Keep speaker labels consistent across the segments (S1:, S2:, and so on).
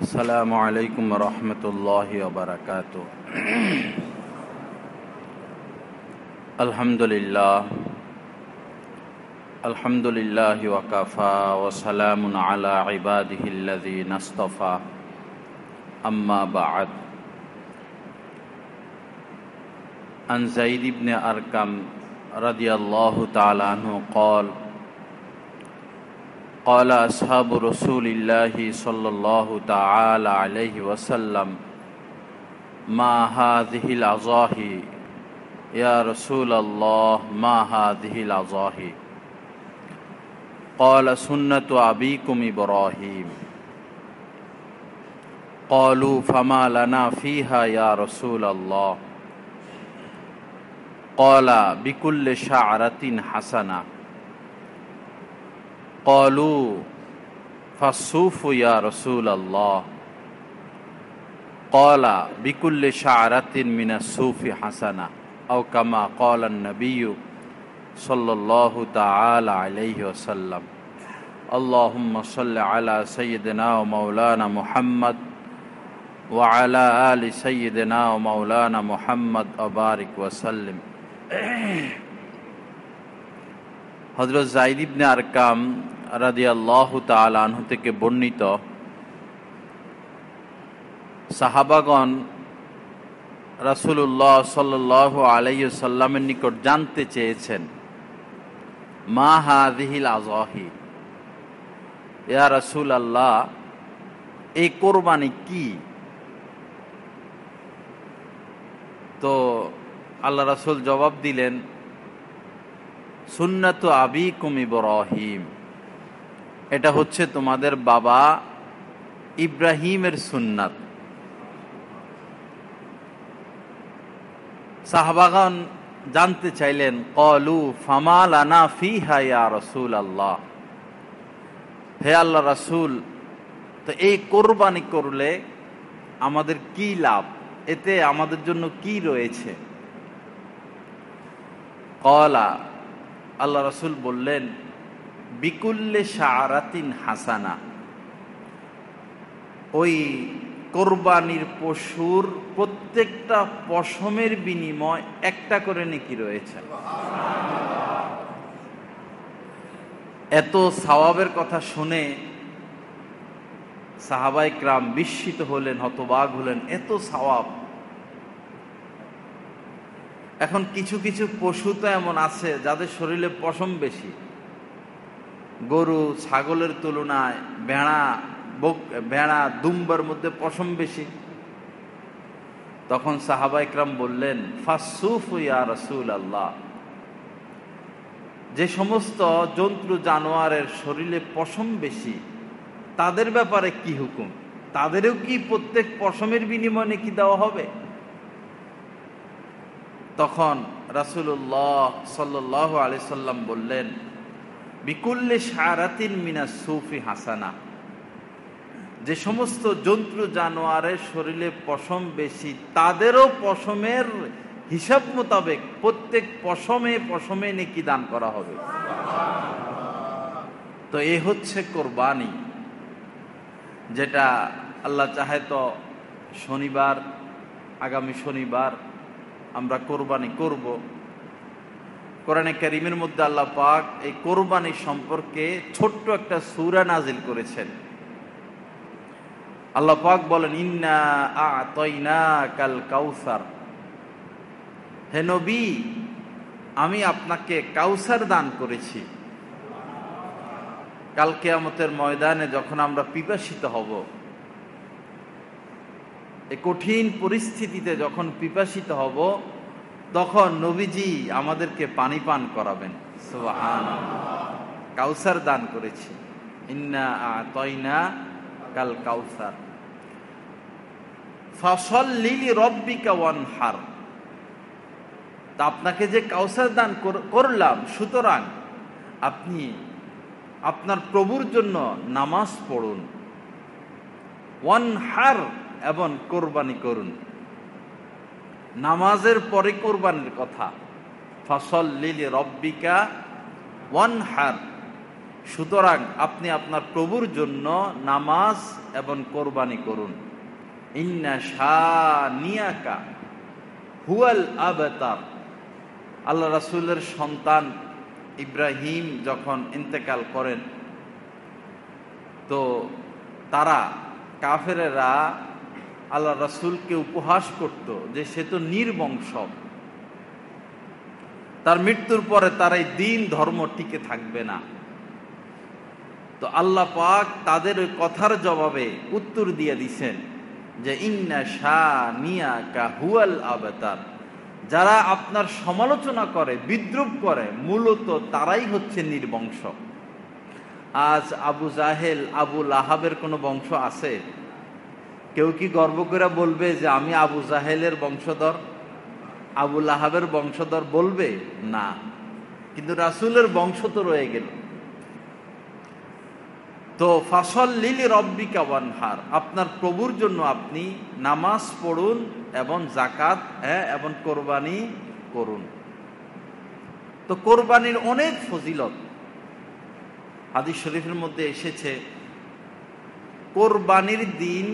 S1: আসসালামু আলাইকুম রহমতুল্লাহি ওয়া বারাকাতুহু। আলহামদুলিল্লাহি ওয়া কাফা ওয়া সালামুন আলা ইবাদিহিল্লাযীনা ইসতাফা, আম্মা বা'দ। আন যায়েদ ইবনে আরকাম রাদিয়াল্লাহু তাআলা আনহু قال قال أصحاب رسول الله صلى الله تعالى عليه وسلم ما هذه العظاهي يا رسول الله ما هذه العظاهي قال سنة أبيكم إبراهيم قالوا فما لنا فيها يا رسول الله قال بكل شعرة حسنة قالوا فالصوف يا رسول الله قال بكل شعرة من الصوف حسنة أو كما قال النبي صلى الله تعالى عليه وسلم اللهم صل على سيدنا ومولانا محمد وعلى آل سيدنا ومولانا محمد وبارك وسلم। হযরত যায়েদ ইবনে আরকাম রাদিয়াল্লাহু তাআলা আনহু থেকে বর্ণিত, সাহাবাগণ রাসূলুল্লাহ সাল্লাল্লাহু আলাইহি ওয়াসাল্লামের নিকট জানতে চেয়েছেন, মা হাযিহিল আযাহি, ইয়া রাসূলুল্লাহ এই কোরবানি কি? তো আল্লাহ রাসূল জবাব দিলেন, সুন্নাতু আবিকুম ইব্রাহিম, এটা হচ্ছে তোমাদের বাবা ইব্রাহিমের সুন্নাত। সাহাবাগণ জানতে চাইলেন, ক্বালু ফামা লানা ফিহা ইয়া রাসূলুল্লাহ, হে আল্লাহ রাসূল, তো এই কোরবানি করলে আমাদের কি লাভ, এতে আমাদের জন্য কি রয়েছে? ক্বালা, আল্লাহ রাসূল বললেন, বিকুল্লে শাআরাতিন হাসানা, ওই কোরবানির পশুর প্রত্যেকটা পশমের বিনিময় একটা করে নেকি রয়েছে। এত সওয়াবের কথা শুনে সাহাবায়ে কেরাম বিস্মিত হলেন, হতবাক হলেন, এত সওয়াব। এখন কিছু কিছু পশু তো এমন আছে যাদের শরীরে পশম বেশি, গরু ছাগলের তুলনায় ভেড়া দুম্বার মধ্যে পশম বেশি। তখন সাহাবায়ে কেরাম বললেন, ফাসসুফ ইয়া রাসূলুল্লাহ, যে সমস্ত জন্তু জানোয়ারের শরীরে পশম বেশি তাদের ব্যাপারে কি হুকুম? তাদেরও কি প্রত্যেক পশমের বিনিময়ে কি দেওয়া হবে? তখন রাসূলুল্লাহ সাল্লাল্লাহু আলাইহি সাল্লাম বললেন, বিকুল্লি শারাতিন মিনাস সুফি হাসানা, যে সমস্ত জন্তু জানোয়ারের শরীরে পশম বেশি তাদেরও পশমের হিসাব মোতাবেক প্রত্যেক পশমে পশমে নেকি দান করা হবে। তো এ হচ্ছে কোরবানি, যেটা আল্লাহ চাহে তো শনিবার, আগামী শনিবার আমরা কোরবানি করব। কোরআনে কারীমের মধ্যে আল্লাহ পাক এই কোরবানি সম্পর্কে ছোট্ট একটা সূরা নাজিল করেছেন। আল্লাহ পাক বলেন, ইন্না আ'তাইনাকাল কাউসার, হে নবী আমি আপনাকে কাউসার দান করেছি। কাল কিয়ামতের ময়দানে যখন আমরা পিপাসিত হব, এই কঠিন পরিস্থিতিতে যখন পিপাসিত হব, তখন নবীজি আমাদেরকে পানি পান করাবেন। সুবহানাল্লাহ, কাউসার দান করেছি। ইন্না আ'তাইনাকাল কাউসার ফাসাল্লি লিরাব্বিকা ওয়ানহার, তা আপনাকে যে কাউসার দান করলাম, সুতরাং আপনি আপনার প্রভুর জন্য নামাজ পড়ুন, ওয়ানহার, এবং কোরবানি করুন। নামাজের পরে কোরবানির কথা, ফাসাল্লি লিরাব্বিকা ওয়ানহার, সুতরাং আপনি আপনার প্রভুর জন্য নামাজ এবং কোরবানি করুন। ইন্না শানিয়াকা হুয়াল আবতার। আল্লাহ রাসূলের সন্তান ইব্রাহিম যখন ইন্তেকাল করেন, তো তারা কাফেরেরা আল্লাহ রাসূলকে উপহাস করত যে সে তো নির্বংশ, তার মৃত্যুর পরে তার এই দিন ধর্ম টিকে থাকবে না। তো আল্লাহ পাক তাদের ওই কথার জবাবে উত্তর দিয়ে দিছেন যে ইন্না শানিয়াকা হুয়াল আবতার। যারা আপনার সমালোচনা করে, বিদ্রূপ করে, মূলত তারাই হচ্ছে নির্বংশ। আজ আবু জাহেল, আবু লাহাবের কোনো বংশ আছে? কেউ কি গর্ব করে বলবে যে আমি আবু জাহেলের বংশধর, আবু লাহাবের বংশধর? বলবে না। কিন্তু রাসূলের বংশ তো রয়ে গেল। তো ফাসল্লি লিরাব্বিকা ওয়ানহার, আপনার প্রভুর জন্য আপনি নামাজ পড়ুন এবং যাকাত এবং কোরবানি করুন। তো কোরবানির অনেক ফজিলত হাদিস শরীফের মধ্যে এসেছে। কোরবানির দিন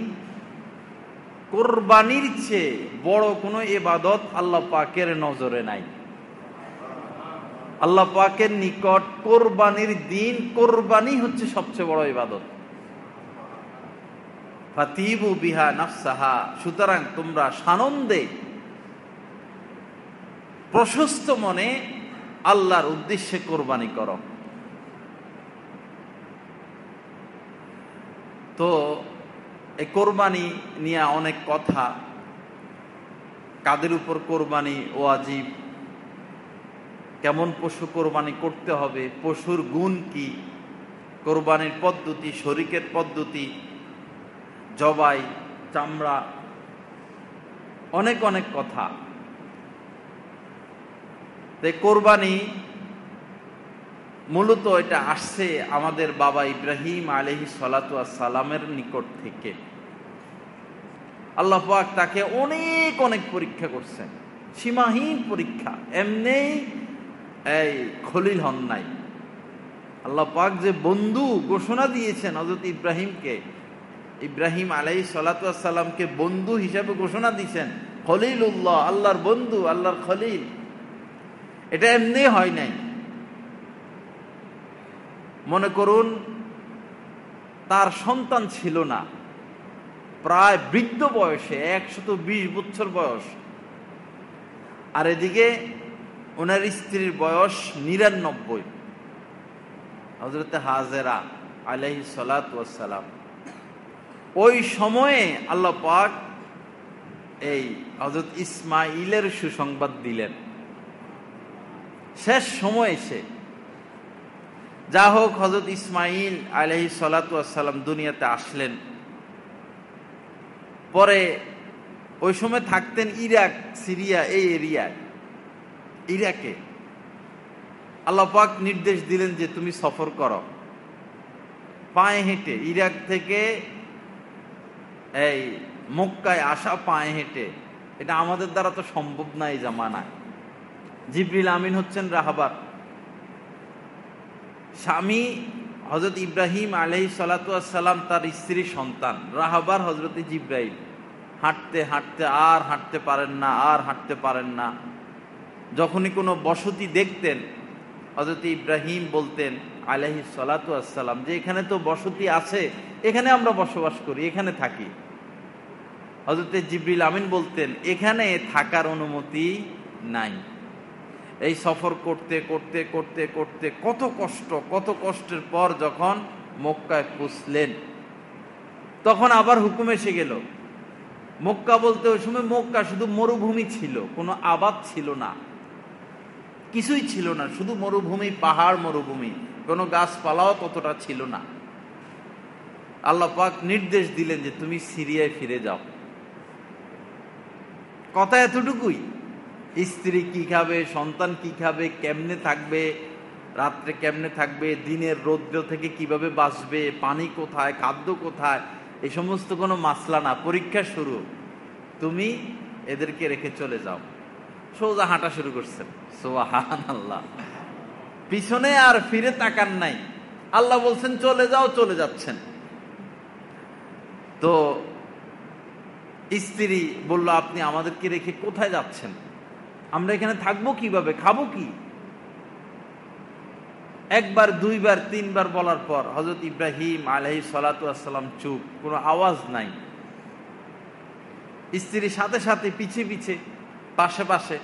S1: কোরবানির চেয়ে বড় কোনো ইবাদত আল্লাহ পাকের নজরে নাই। আল্লাহ পাকের নিকট কোরবানির দিন, কোরবানি হচ্ছে সবচেয়ে বড় ইবাদত। ফাতিবু বিহা নাফসাহা, সুতরাং তোমরা সানন্দে প্রশস্ত মনে আল্লাহর উদ্দেশ্যে কোরবানি করো। তো এই কোরবানি নিয়ে অনেক কথা, কাদের উপর কোরবানি ওয়াজিব, কেমন পশু কোরবানি করতে হবে, পশুর গুণ কি, কোরবানির পদ্ধতি, শরীকের পদ্ধতি, জবাই, চামড়া, অনেক অনেক কথা। তাই কোরবানি মূলত এটা আসছে আমাদের বাবা ইব্রাহিম আলাইহিস সালাতু ওয়াস সালামের নিকট থেকে। আল্লাহ পাক তাকে অনেক অনেক পরীক্ষা করছেন, সীমাহীন পরীক্ষা। এমনি এই খলিল হন নাই। আল্লাহ পাক যে বন্ধু ঘোষণা দিয়েছেন হযরত ইব্রাহিমকে, ইব্রাহিম আলাইহিস সালাতু ওয়াস সালামকে বন্ধু হিসাবে ঘোষণা দিয়েছেন, খলিলুল্লাহ, আল্লাহর বন্ধু, আল্লাহর খলিল। এটা এমনি হয় নাই। মনে করুন তার সন্তান ছিল না, প্রায় বৃদ্ধ বয়সে, 120 বছর বয়স, আর এদিকে ওনার স্ত্রীর বয়স 99। হযরত হাজেরা আলাইহিস সালাতু ওয়াস সালাম, ওই সময়ে আল্লাহ পাক এই হযরত ইসমাঈলের সুসংবাদ দিলেন। শেষ সময় এসে যা হোক, হযরত ইসমাঈল আলাইহিস সালাতু ওয়াস সালাম দুনিয়াতে আসলেন। পরে ওই সময় থাকতেন ইরাক, সিরিয়া, এই এরিয়ায়। ইরাকে আল্লাহ পাক নির্দেশ দিলেন যে তুমি সফর করো পায়ে হেঁটে। ইরাক থেকে এই মক্কায় আসা পায়ে হেঁটে, এটা আমাদের দ্বারা তো সম্ভব না এই জামানায়। জিবরিল আমিন হচ্ছেন রাহবার, স্বামী হযরত ইব্রাহিম আলাইহিস সালাতু ওয়াস সালাম, তার স্ত্রীর সন্তান। রাহবার হযরত জিবরাইল। হাঁটতে হাঁটতে আর হাঁটতে পারেন না, আর হাঁটতে পারেন না। যখনই কোনো বসতি দেখতেন, হযরত ইব্রাহিম বলতেন আলাইহিস সালাতু ওয়াস সালাম যে এখানে তো বসতি আছে, এখানে আমরা বসবাস করি, এখানে থাকি। হযরত জিবরিল আমিন বলতেন এখানে থাকার অনুমতি নাই। এই সফর করতে করতে করতে করতে কত কষ্টের পর যখন মক্কায় পৌঁছলেন, তখন আবার হুকুম এসে গেল। মক্কা বলতে ওই সময় মক্কা শুধু মরুভূমি ছিল, কোনো আবাদ ছিল না, কিছুই ছিল না, শুধু মরুভূমি, পাহাড় মরুভূমি, কোনো গাছপালাও ততটা ছিল না। আল্লাহ পাক নির্দেশ দিলেন যে তুমি সিরিয়ায় ফিরে যাও। কথা এতটুকুই। স্ত্রী কি খাবে, সন্তান কি খাবে, কেমনে থাকবে, রাত্রে কেমনে থাকবে, দিনের রৌদ্র থেকে কিভাবে বাঁচবে, পানি কোথায়, খাদ্য কোথায়, এই সমস্ত কোনো মাসলা না। পরীক্ষা শুরু, তুমি এদেরকে রেখে চলে যাও। সোজা হাঁটা শুরু করছেন। সুবহানাল্লাহ। পিছনে আর ফিরে তাকান নাই। আল্লাহ বলছেন চলে যাও, চলে যাচ্ছেন। তো স্ত্রী বলল, আপনি আমাদেরকে রেখে কোথায় যাচ্ছেন? আমরা এখানে থাকবো কিভাবে, খাবো কি? একবার, দুইবার, তিনবার বলার পর হযরত ইব্রাহিম আলাইহিস সালাতু ওয়াস সালাম চুপ, কোনো আওয়াজ নাই। স্ত্রীর সাথে সাথে পিছে পিছে, পাশে পাশে।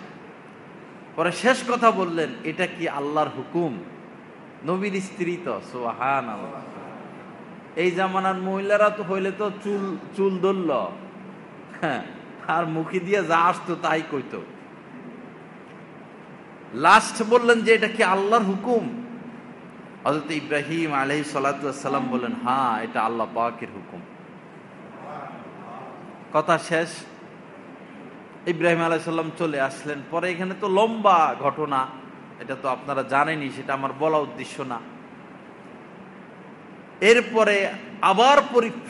S1: পরে শেষ কথা বললেন, এটা কি আল্লাহর হুকুম? নবীর স্ত্রী তো, সুবহানাল্লাহ। এই জামানার মহিলারা তো হইলে তো চুল ধরল, হ্যাঁ, আর মুখে দিয়ে যা আসতো তাই কইতো। লাস্ট বললেন যে এটা কি আল্লাহর হুকুম? হযরত ইব্রাহিম আলাইহিস সালাতু ওয়াস সালাম বললেন, হ্যাঁ, এটা আল্লাহ পাকের হুকুম। কথা শেষ। ইব্রাহিম আলাইহিস সালাম চলে আসলেন। পরে এখানে তো লম্বা ঘটনা, এটা তো আপনারা জানেনই, সেটা আমার বলা উদ্দেশ্য না। এরপরে আবার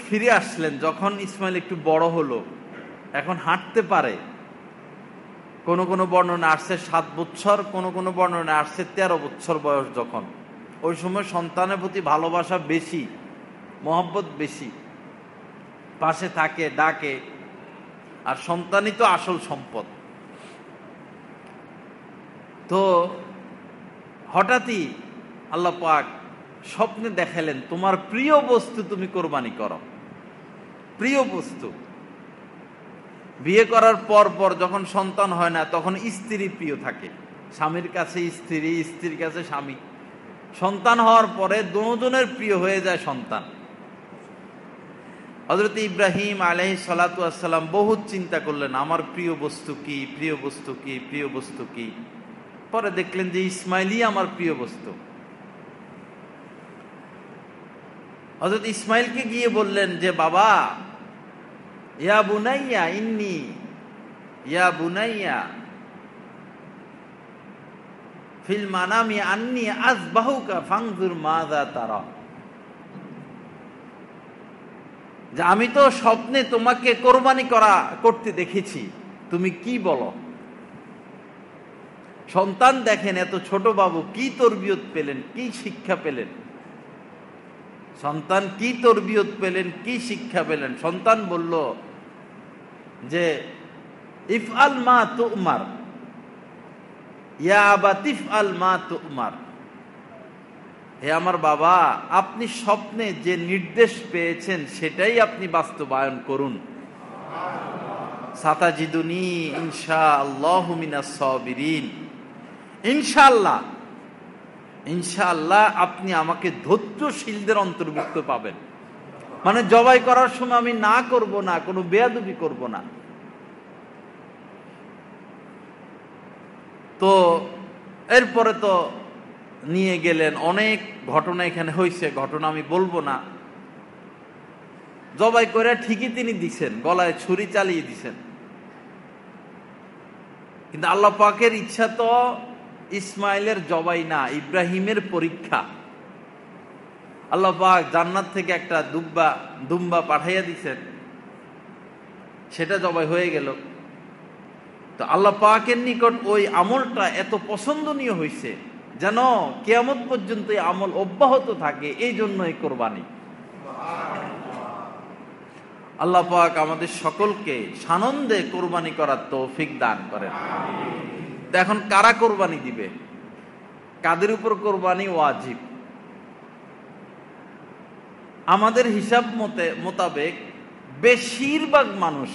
S1: ফিরে আসলেন যখন ইসমাইল একটু বড় হলো, এখন হাঁটতে পারে। কোন কোন বর্ণনা আসছে 7 বছর, কোন কোন বর্ণনা আসছে 13 বছর বয়স। যখন ওই সময় সন্তানের প্রতি ভালোবাসা বেশি, মহব্বত বেশি, পাশে থাকে, ডাকে, আর সন্তানই তো আসল সম্পদ। তো হঠাৎই আল্লাহ পাক স্বপ্নে দেখালেন, তোমার প্রিয় বস্তু তুমি কোরবানি করো। প্রিয় বস্তু। বিয়ে করার পর পর যখন সন্তান হয় না, তখন স্ত্রী প্রিয় থাকে, স্বামীর কাছে স্ত্রী, স্ত্রীর কাছে স্বামী। সন্তান হওয়ার পরে দুজনের প্রিয় হয়ে যায় সন্তান। হযরত ইব্রাহিম আলাইহিস সালাতু ওয়াস সালাম বহুত চিন্তা করলেন, আমার প্রিয় বস্তু কি, প্রিয় বস্তু কি, প্রিয় বস্তু কি। পরে দেখলেন যে ইসমাইলই আমার প্রিয় বস্তু। হযরত ইসমাইলকে গিয়ে বললেন যে, বাবা, ইয়া বুনাইয়া ইন্নী, ইয়া বুনাইয়া ফিল মানামি আন্নী আযবাহুকা ফানজুর মাযা তারা। যে আমি তো স্বপ্নে তোমাকে কোরবানি করতে দেখেছি, তুমি কি বলো? সন্তান দেখেন, এত ছোট বাবু কি তরবিয়ত পেলেন, কি শিক্ষা পেলেন। সন্তান কি তরবিয়ত পেলেন, কি শিক্ষা পেলেন। সন্তান বলল যে, ইফআল মা তুমার, ইয়া আবাতি ইফআল মা তুমার। হে আমার বাবা, আপনি স্বপ্নে যে নির্দেশ পেয়েছেন সেটাই আপনি বাস্তবায়ন করুন। সাতাজিদুনি ইনশাআল্লাহু মিনাস সাবিরিন। ইনশাআল্লাহ, ইনশাআল্লাহ আপনি আমাকে ধৈর্যশীলদের অন্তর্ভুক্ত পাবেন। মানে জবাই করার সময় আমি না করব না, কোনো বেয়াদবি করব না। তো এরপরে তো নিয়ে গেলেন, অনেক ঘটনা এখানে হয়েছে, ঘটনা আমি বলবো না। জবাই করে ঠিকই তিনি দিছেন, গলায় ছুরি চালিয়ে দিছেন। কিন্তু আল্লাহ পাকের ইচ্ছা তো ইসমাইলের জবাই না, ইব্রাহিমের পরীক্ষা। আল্লাহ পাক জান্নাত থেকে একটা দুম্বা পাঠাইয়া দিছেন, সেটা জবাই হয়ে গেল। তো আল্লাহ পাকের নিকট ওই আমলটা এত পছন্দনীয় হয়েছে যেন কিয়ামত পর্যন্ত এই আমল অব্যাহত থাকে, এই জন্যই কোরবানি। আল্লাহ পাক আমাদের সকলকে সানন্দে কোরবানি করার তৌফিক দান করেন। এখন কারা কোরবানি দিবে, কাদের উপর কোরবানি ওয়াজিব? আমাদের হিসাব মোতাবেক বেশিরভাগ মানুষ,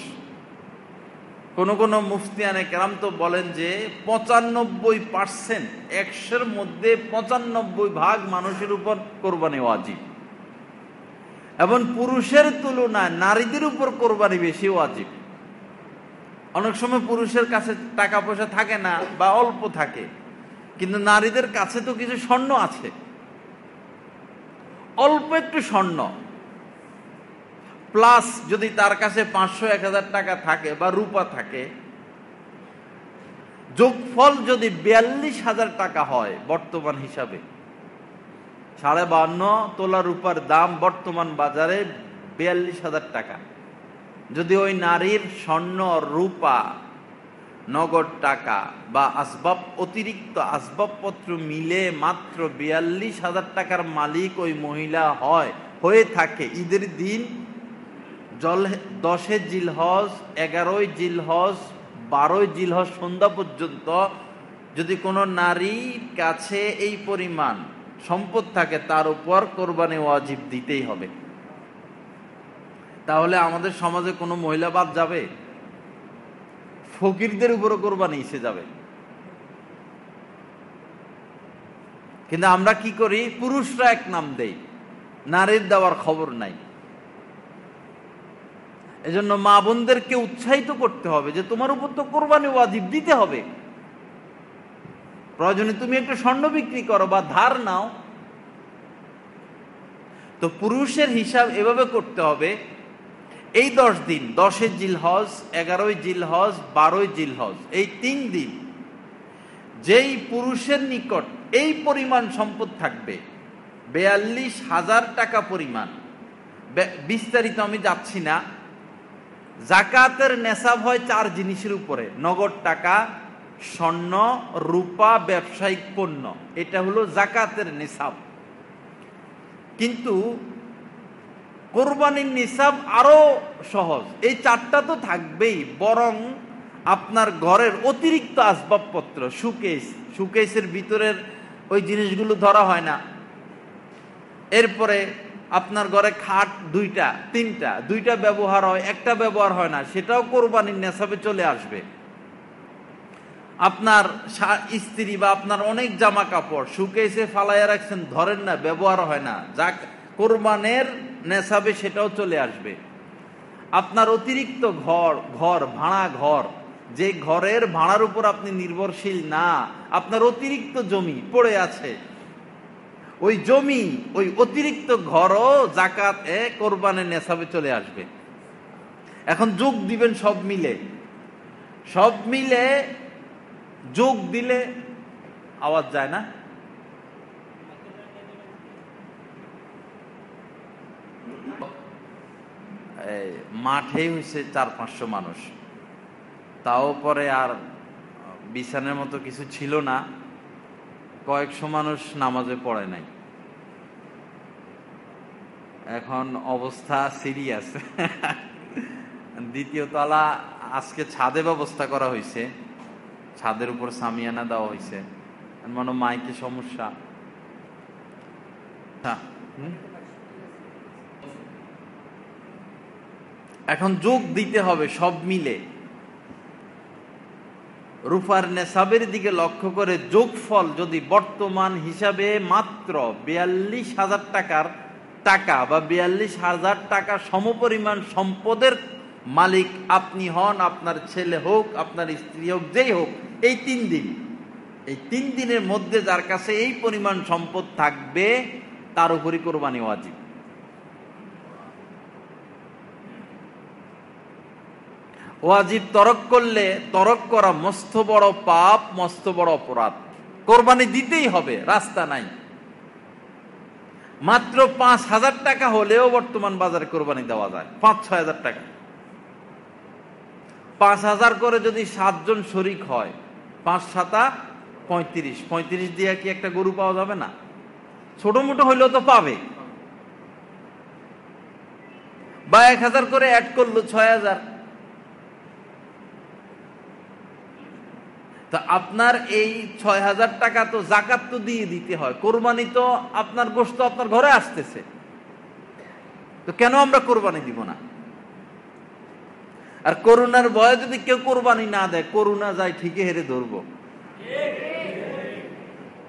S1: কোন কোন মুফতিয়ানে কেরাম তো বলেন যে 95%, 100-এর মধ্যে 95% মানুষের উপর কোরবানি ওয়াজিব। এবং পুরুষের তুলনায় নারীদের উপর কোরবানি বেশি ওয়াজিব। অনেক সময় পুরুষের কাছে টাকা পয়সা থাকে না বা অল্প থাকে, কিন্তু নারীদের কাছে তো কিছু স্বর্ণ আছে, অল্প একটু স্বর্ণ প্লাস যদি তার কাছে 500-1000 টাকা থাকে বা রূপা থাকে, যোগফল যদি 42,000 টাকা হয় বর্তমান হিসাবে, 52.5 তোলা রূপার দাম বর্তমান বাজারে 42,000 টাকা। যদি ওই নারীর স্বর্ণ রূপা নগদ টাকা বা অতিরিক্ত আসবাবপত্র মিলে মাত্র ৪২,০০০ টাকার মালিক ওই মহিলা হয়ে থাকে ঈদের দিন 10 জিলহজ, 11 জিলহজ, 12 জিলহজ সন্ধ্যা পর্যন্ত যদি কোনো নারীর কাছে এই পরিমাণ সম্পদ থাকে, তার উপর কোরবানি ওয়াজিব দিতেই হবে। তাহলে আমাদের সমাজে কোনো মহিলা বাদ যাবে? ফকিরদের উপরও কোরবানি এসে যাবে। কিন্তু আমরা কি করি? পুরুষরা এক নাম দেই, নারীর দেওয়ার খবর নাই। এজন্য মা বোনদেরকে উৎসাহিত করতে হবে যে তোমার উপর তো কোরবানি ওয়াজিব দিতে হবে। প্রয়োজনে তুমি একটু স্বর্ণ বিক্রি করো বা ধার নাও। তো পুরুষের হিসাব এভাবে করতে হবে, এই 10 দিন, 10 জিলহজ, 11 জিলহজ, 12 জিলহজ, এই 3 দিন যেই পুরুষের নিকট এই পরিমাণ সম্পদ থাকবে, ৪২,০০০ টাকা পরিমাণ, বিস্তারিত আমি যাচ্ছি না। জাকাতের নেশাব হয় 4 জিনিসের উপরে: নগদ টাকা, স্বর্ণ, রূপা, ব্যবসায়িক পণ্য। এটা হলো জাকাতের নেশাব। কিন্তু কোরবানির নিসাব আরো সহজ। এই 4টা তো থাকবেই, বরং আপনার ঘরের অতিরিক্ত আসবাবপত্র, সুকেসের ভিতরের ওই জিনিসগুলো ধরা হয় না। এরপরে আপনার ঘরে খাট 2টা 3টা, 2টা ব্যবহার হয়, একটা ব্যবহার হয় না, সেটাও কোরবানির নেশাবে চলে আসবে। আপনার স্ত্রী বা আপনার অনেক জামা কাপড় সুকেসে ফালাইয়া রাখছেন, ধরেন না, ব্যবহার হয় না, যা কোরবানের নেশাবে সেটাও চলে আসবে। আপনার অতিরিক্ত ভাড়া ঘর, যে ঘরের ভাড়ার উপর আপনি নির্ভরশীল না, আপনার অতিরিক্ত জমি পড়ে আছে, ওই জমি, ওই অতিরিক্ত ঘরও জাকাত কোরবানের নেশাবে চলে আসবে। এখন যোগ দিবেন সব মিলে যোগ দিলে আওয়াজ যায় না? মাঠেই হয়েছে 400-500 মানুষ, তাও পরে আর বিছানের মতো কিছু ছিল না, কয়েকশো মানুষ নামাজে পড়ে নাই। এখন অবস্থা সিরিয়াস। দ্বিতীয় তলা আজকে ছাদে ব্যবস্থা করা হয়েছে, ছাদের উপর সামিয়ানা দেওয়া হয়েছে, মানে মাইকে সমস্যা। এখন যোগ দিতে হবে সব মিলে। রূপার নেশাবের দিকে লক্ষ্য করে যোগফল যদি বর্তমান হিসাবে মাত্র ৪২,০০০ টাকা বা ৪২,০০০ টাকা সমপরিমাণ সম্পদের মালিক আপনি হন, আপনার ছেলে হোক, আপনার স্ত্রী হোক, যেই হোক, এই 3 দিনের মধ্যে যার কাছে এই পরিমাণ সম্পদ থাকবে, তার উপরই কোরবানি ওয়াজিব। ওয়াজিব তরক করা মস্ত বড় পাপ, মস্ত বড় অপরাধ। কোরবানি দিতেই হবে, রাস্তা নাই। মাত্র 5,000 টাকা হলেও বর্তমান বাজারে কোরবানি দেওয়া যায়, 5-6 হাজার টাকা। 5,000 করে যদি 7 জন শরিক হয়, 5-7 35 দিয়ে কি একটা গরু পাওয়া যাবে না? ছোট মোটো হইলেও তো পাবে। বা 1,000 করে অ্যাড করলো 6,000। তা আপনার এই 6,000 টাকা তো জাকাত তো দিয়ে দিতে হয়, কোরবানি তো আপনার গোশত আপনার ঘরে আসতেছে, তো কেন আমরা কোরবানি দিব না? আর করোনার ভয়ে যদি কেউ কোরবানি না দেয়, করোনা যায় ঠিকই হেরে ধরবো।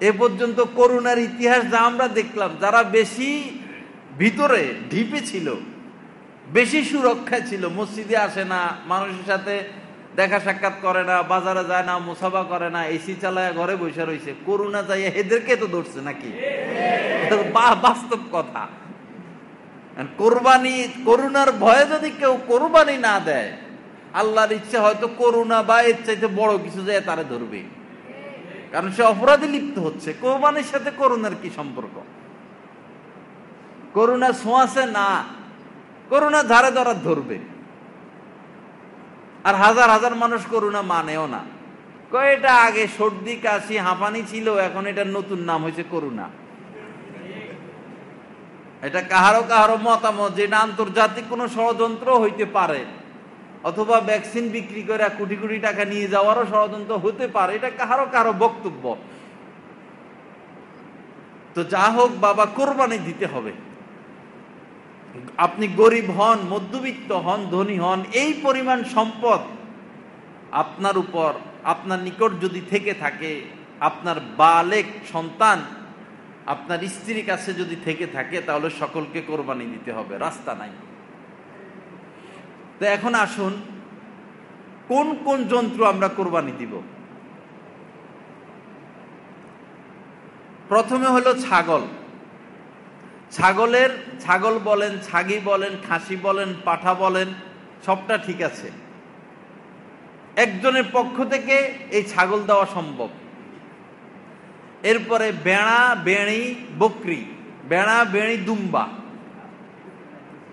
S1: এ পর্যন্ত করোনার ইতিহাস যা আমরা দেখলাম, যারা বেশি ভিতরে ঢিপে ছিল, বেশি সুরক্ষা ছিল, মসজিদে আসে না, মানুষের সাথে দেখা সাক্ষাৎ করে না, বাজারে যায় না, মুসাফা করে না, এসি চালায় ঘরে বসে রয়েছে, করোনা যাইয়া এদেরকে তো ধরছে নাকি? বাস্তব কথা। করোনার ভয়ে যদি কেউ কোরবানি না দেয়, আল্লাহর ইচ্ছা হয়তো করোনা বা এর চাইতে বড় কিছু যায় তারে ধরবে, কারণ সে অপরাধে লিপ্ত হচ্ছে। কোরবানির সাথে করোনার কি সম্পর্ক? করোনা ছোঁয়াছে না, করোনা ধারে ধরা ধরবে। আর হাজার হাজার মানুষ করুণা মানেও না, কয় এটা আগে সর্দি কাশি হাঁপানি ছিল, এখন এটার নতুন নাম হয়েছে করুণা। এটা কাহারো কাহারো মতামত, যেটা আন্তর্জাতিক কোনো ষড়যন্ত্র হইতে পারে, অথবা ভ্যাকসিন বিক্রি করে কোটি কোটি টাকা নিয়ে যাওয়ারও ষড়যন্ত্র হতে পারে, এটা কাহারো কারো বক্তব্য। তো যা হোক বাবা, কোরবানি দিতে হবে। আপনি গরিব হন, মধ্যবিত্ত হন, ধনী হন, এই পরিমাণ সম্পদ আপনার উপর, আপনার নিকট যদি থেকে থাকে, আপনার বালেক সন্তান আপনার স্ত্রীর কাছে যদি থেকে থাকে, তাহলে সকলকে কোরবানি দিতে হবে, রাস্তা নাই। তো এখন আসুন, কোন কোন জন্তু আমরা কোরবানি দিব। প্রথমে হলো ছাগল। ছাগল বলেন, ছাগি বলেন, খাসি বলেন, পাঠা বলেন, সবটা ঠিক আছে। একজনের পক্ষ থেকে এই ছাগল দেওয়া সম্ভব। এরপরে বেড়া, বেড়ি, বকরি, বেড়া, বেড়ি, দুম্বা,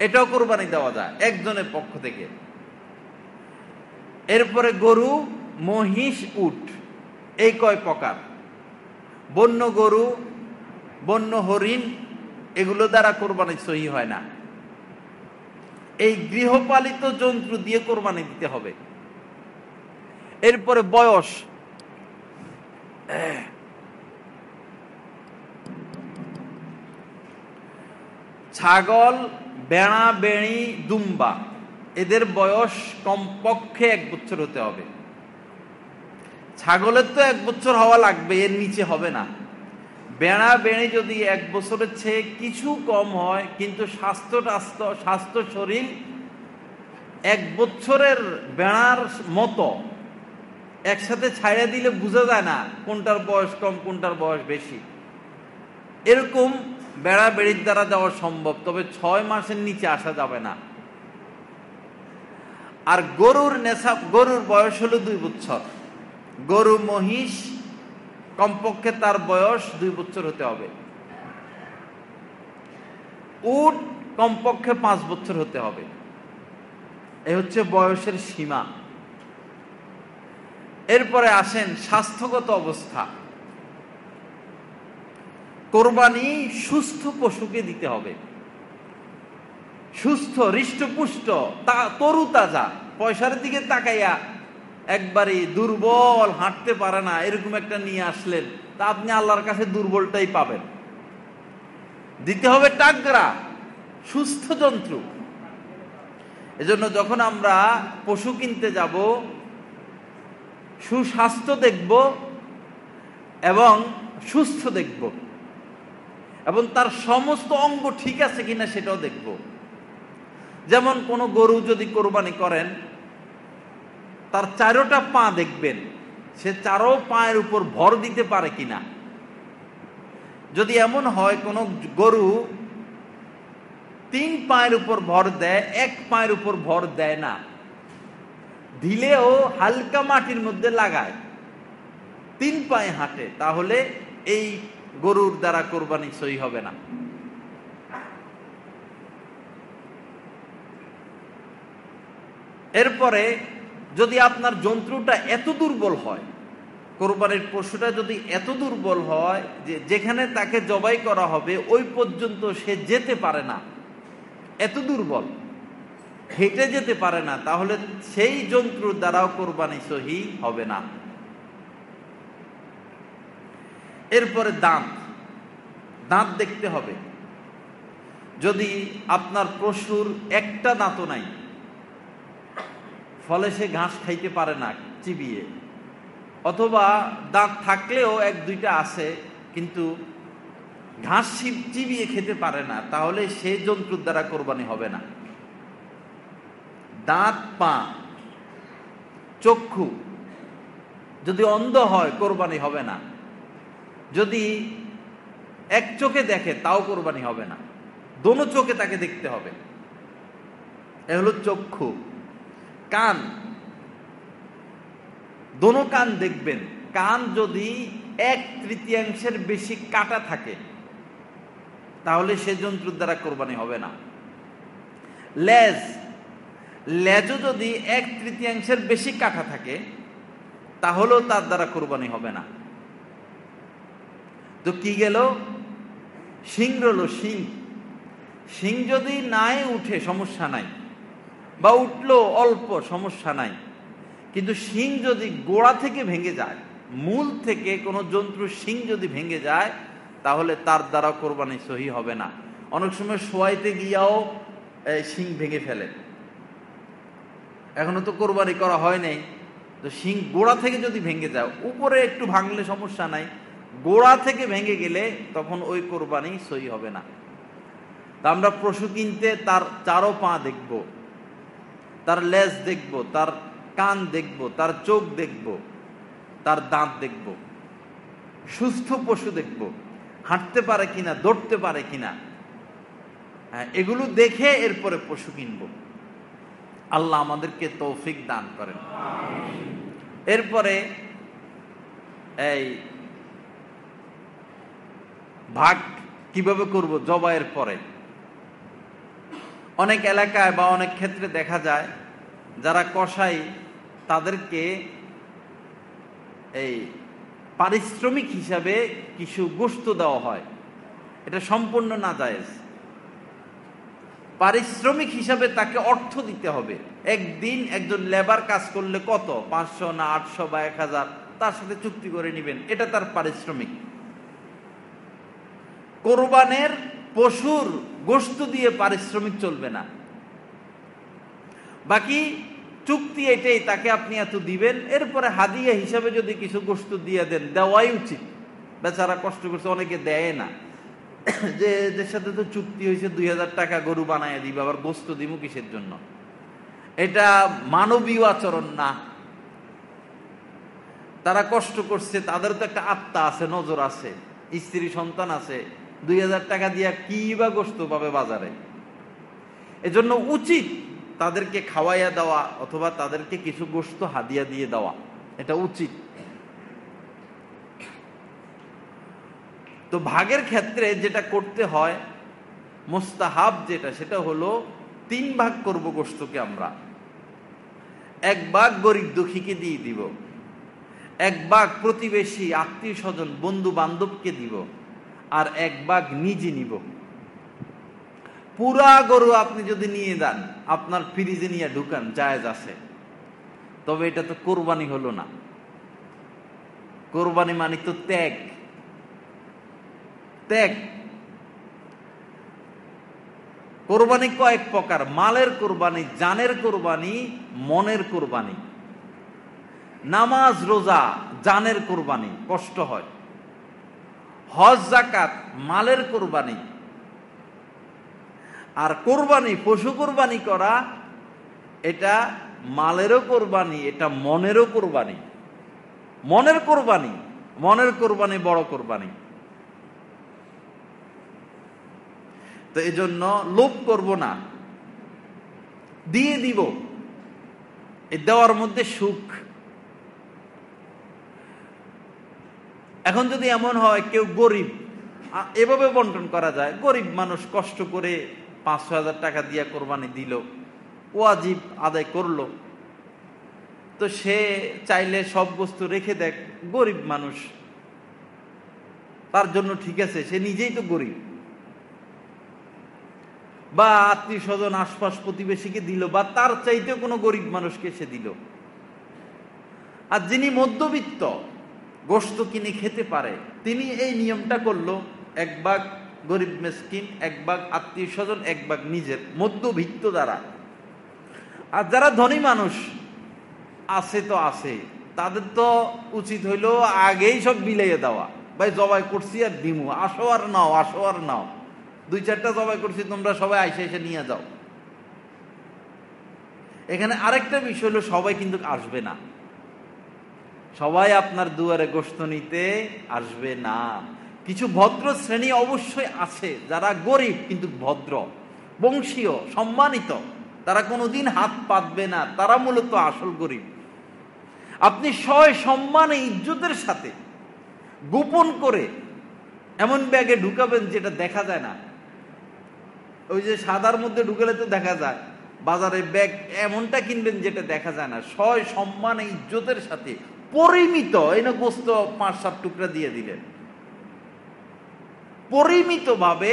S1: এটাও কোরবানি দেওয়া যায় একজনের পক্ষ থেকে। এরপরে গরু, মহিষ, উট, এই কয় প্রকার। বন্য গরু, বন্য হরিণ, এগুলো দ্বারা কোরবানি সহি হয় না। এই গৃহপালিত জন্তু দিয়ে কোরবানি দিতে হবে। এরপরে বয়স, ছাগল, বেড়া, বেড়ি, দুম্বা, এদের বয়স কমপক্ষে 1 বছর হতে হবে। ছাগলের তো 1 বছর হওয়া লাগবে, এর নিচে হবে না। বেড়া, বেড়ি যদি 1 বছরের চেয়ে কিছু কম হয়, কিন্তু স্বাস্থ্য শরীর 1 বছরের বেড়ার মতো, একসাথে ছাইড়া দিলে বোঝা যায় না কোনটার বয়স কম কোনটার বয়স বেশি। এরকম বেড়া, বেড়ির দ্বারা যাওয়া সম্ভব, তবে 6 মাসের নিচে আসা যাবে না। আর গরুর বয়স হলো 2 বছর। গরু, মহিষ কমপক্ষে তার বয়স 2 বছর হতে হবে। উট কমপক্ষে 5 বছর হতে হবে। এই হচ্ছে বয়সের সীমা। এরপরে আসেন স্বাস্থ্যগত অবস্থা। কোরবানি সুস্থ পশুকে দিতে হবে, সুস্থ, হৃষ্টপুষ্ট, তরু তাজা। পয়সার দিকে তাকাইয়া একবারে দুর্বল, হাঁটতে পারে না, এরকম একটা নিয়ে আসলেন, তা আপনি আল্লাহর কাছে দুর্বলটাই পাবেন। দিতে হবে টাগরা, সুস্থ জন্তু। এজন্য যখন আমরা পশু কিনতে যাব, সুস্বাস্থ্য দেখব এবং সুস্থ দেখব, এবং তার সমস্ত অঙ্গ ঠিক আছে কিনা সেটাও দেখব। যেমন কোনো গরু যদি কোরবানি করেন, তার 4টা পা দেখবেন, সে 4 পায়ের উপর ভর দিতে পারে কিনা। যদি এমন হয় কোনো গরু 3 পায়ের উপর ভর দেয়, 1 পায়ের উপর ভর দেয় না, ঢিলেও হালকা মাটির মধ্যে লাগায়, 3 পায়ে হাঁটে, তাহলে এই গরুর দ্বারা কোরবানি সহি হবে না। এরপরে যদি আপনার জন্তুটা এত দুর্বল হয়, কোরবানির পশুটা যদি এত দুর্বল হয় যে যেখানে তাকে জবাই করা হবে ওই পর্যন্ত সে যেতে পারে না, এত দুর্বল, হেঁটে যেতে পারে না, তাহলে সেই জন্তুর দ্বারাও কোরবানি সহি হবে না। এরপরে দাঁত দেখতে হবে। যদি আপনার পশুর একটা দাঁতও নাই, ফলে সে ঘাস খাইতে পারে না চিবিয়ে, অথবা দাঁত থাকলেও 1-2টা আছে কিন্তু ঘাস চিবিয়ে খেতে পারে না, তাহলে সেই জন্তুর দ্বারা কোরবানি হবে না। দাঁত, পা, চক্ষু, যদি অন্ধ হয় কোরবানি হবে না। যদি এক চোখে দেখে তাও কোরবানি হবে না, দোনো চোখে তাকে দেখতে হবে। এ হলো চক্ষু। কান, দোনো কান দেখবেন। কান যদি 1/3 বেশি কাটা থাকে তাহলে সে জন্তুর দ্বারা কোরবানি হবে না। লেজও যদি 1/3 বেশি কাটা থাকে তাহলেও তার দ্বারা কোরবানি হবে না। তো কি গেল? শিং রইল, শিং। শিং যদি নাই উঠে সমস্যা নাই, বা উঠলো অল্প সমস্যা নাই, কিন্তু শিং যদি গোড়া থেকে ভেঙে যায়, মূল থেকে কোনো জন্তুর শিং যদি ভেঙে যায়, তাহলে তার দ্বারা কোরবানি সহি হবে না। অনেক সময় শোয়াইতে গিয়াও শিং ভেঙে ফেলে, এখনো তো কোরবানি করা হয় নাই, তো শিং গোড়া থেকে যদি ভেঙে যায়, উপরে একটু ভাঙলে সমস্যা নাই, গোড়া থেকে ভেঙে গেলে তখন ওই কোরবানি সহি হবে না। তা আমরা পশু কিনতে তার চারো পা দেখব, তার লেজ দেখব, তার কান দেখব, তার চোখ দেখব, তার দাঁত দেখব, সুস্থ পশু দেখব, হাঁটতে পারে কিনা, দৌড়তে পারে কিনা, এগুলো দেখে এরপরে পশু কিনব। আল্লাহ আমাদেরকে তৌফিক দান করেন। এরপরে এই ভাগ কিভাবে করব জবাইয়ের পরে? অনেক এলাকায় বা অনেক ক্ষেত্রে দেখা যায় যারা কসাই তাদেরকে এই পারিশ্রমিক হিসাবে কিছু গোশত দেওয়া হয়। এটা সম্পূর্ণ নাজায়েজ। পারিশ্রমিক হিসাবে তাকে অর্থ দিতে হবে। একদিন একজন লেবার কাজ করলে কত, 500 না 800 বা 1000, তার সাথে চুক্তি করে নেবেন, এটা তার পারিশ্রমিক। কোরবানের পশুর গোশত দিয়ে পারিশ্রমিক চলবে না। বাকি চুক্তি এটাই, তাকে আপনি এত দিবেন, এরপরে হাদিয়া হিসাবে যদি কিছু গোশত দিয়ে দেন, দেওয়াই উচিত। বেচারা কষ্ট করছে, অনেকে দেয় না, যে এদের সাথে তো চুক্তি হয়েছে 2000 টাকা গরু বানায় দিবে, আবার গোশত দিব কিসের জন্য? এটা মানবীয় আচরণ না। তারা কষ্ট করছে, তাদের তো একটা আত্মা আছে, নজর আছে, স্ত্রী সন্তান আছে, 2000 টাকা দিয়া কি বা গোশত পাবে বাজারে? এজন্য উচিত তাদেরকে খাওয়াইয়া দেওয়া অথবা তাদেরকে কিছু গোশত হাদিয়া দিয়ে দেওয়া, এটা উচিত। তো ভাগের ক্ষেত্রে যেটা করতে হয়, মুস্তাহাব যেটা, সেটা হলো 3 ভাগ করব গোশতকে আমরা। 1 ভাগ গরিব দুঃখীকে দিয়ে দিব, 1 ভাগ প্রতিবেশী আত্মীয় স্বজন বন্ধু বান্ধবকে দিব, আর 1 ভাগ নিজে নিব। পুরা গরু আপনি যদি নিয়ে যান, আপনার ফ্রিজে নিয়ে ঢুকান, জায়েজ আছে, তবে এটা তো কোরবানি হলো না। কোরবানি মানে তো ত্যাগ। ত্যাগ। কোরবানি কয়েক প্রকার: মালের কোরবানি, জানের কোরবানি, মনের কোরবানি। নামাজ রোজা জানের কোরবানি, কষ্ট হয়। হজ যাকাত মালের কোরবানি। আর কোরবানি, পশু কোরবানি করা, এটা মালেরও কোরবানি, এটা মনেরও কোরবানি। মনের কোরবানি, মনের কোরবানি বড় কোরবানি। তো এই জন্য লোভ করব না, দিয়ে দিব। এই দেওয়ার মধ্যে সুখ। এখন যদি এমন হয় কেউ গরিব, এভাবে বন্টন করা যায়। গরিব মানুষ কষ্ট করে 500,000 টাকা দিয়ে কোরবানি দিল, ওয়াজিব আদায় করলো, তো সে চাইলে সব বস্তু রেখে দেখ, গরিব মানুষ, তার জন্য ঠিক আছে, সে নিজেই তো গরিব। বা আত্মীয় স্বজন আশপাশ প্রতিবেশীকে দিল, বা তার চাইতেও কোনো গরিব মানুষকে সে দিল। আর যিনি মধ্যবিত্ত, গোশত কিনে খেতে পারে, তিনি এই নিয়মটা করলো: 1 ভাগ গরিব মিসকিন, 1 ভাগ আত্মীয় স্বজন, 1 ভাগ নিজের, মধ্যবিত্ত দ্বারা। আর যারা ধনী মানুষ আছে তো আছে, তাদের তো উচিত হইল আগেই সব বিলাইয়ে দেওয়া। ভাই জবাই করছি আর দিমু, আসো আর নাও, আসো আর নাও, 2-4টা জবাই করছি, তোমরা সবাই আইসে এসে নিয়ে যাও। এখানে আরেকটা বিষয় হলো, সবাই কিন্তু আসবে না, সবাই আপনার দুয়ারে গোশত নিতে আসবে না। কিছু ভদ্র শ্রেণী অবশ্যই আছে, যারা গরিব কিন্তু ভদ্র, বংশীয়, সম্মানিত, তারা কোনোদিন হাত পাতবে না, তারা মূলত আসল গরিব। আপনি সম্মানে ইজ্জতের সাথে গোপন করে এমন ব্যাগে ঢুকাবেন যেটা দেখা যায় না। ওই যে সাদার মধ্যে ঢুকালে তো দেখা যায়, বাজারে ব্যাগ এমনটা কিনবেন যেটা দেখা যায় না, সয় সম্মান ইজ্জতের সাথে পরিমিত, এই না গোস্ত 5-7 টুকরা দিয়ে দিলেন, পরিমিত ভাবে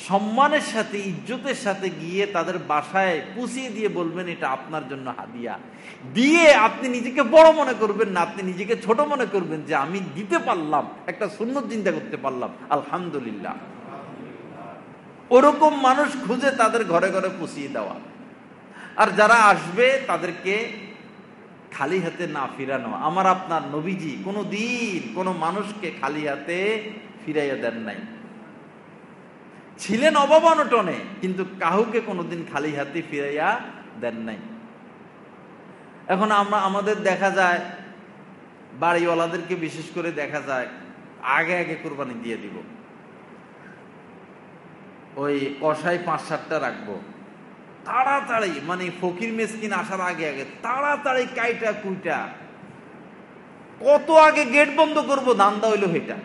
S1: সম্মানের সাথে ইজ্জতের সাথে গিয়ে তাদের বাসায় পুষিয়ে দিয়ে বলবেন এটা আপনার জন্য হাদিয়া। দিয়ে আপনি নিজেকে বড় মনে করবেন না, আপনি নিজেকে ছোট মনে করবেন যে আমি দিতে পারলাম, একটা সুন্নত চিন্তা করতে পারলাম, আলহামদুলিল্লাহ। ওরকম মানুষ খুঁজে তাদের ঘরে ঘরে পুষিয়ে দেওয়া। আর যারা আসবে তাদেরকে খালি হাতে না ফিরানো। আমার আপনার নবীজি কোনো দিন কোনো মানুষকে খালি হাতে ফিরাইয়া দেন নাই। ছিলেন অভাব অনটনে, কিন্তু কাউকে কোনোদিন খালি হাতে ফিরাইয়া দেন নাই। এখন আমাদের দেখা যায় বাড়িওয়ালাদেরকে বিশেষ করে দেখা যায় আগে আগে কোরবানি দিয়ে দিব, ওই কষাই 5-7টা রাখবো, তাড়াতাড়ি মানে ফকির মিসকিন আসার আগে আগে তাড়াতাড়ি কাইটা কুইটা কত আগে গেট বন্ধ করবো ধান্দা হইলো হেটা।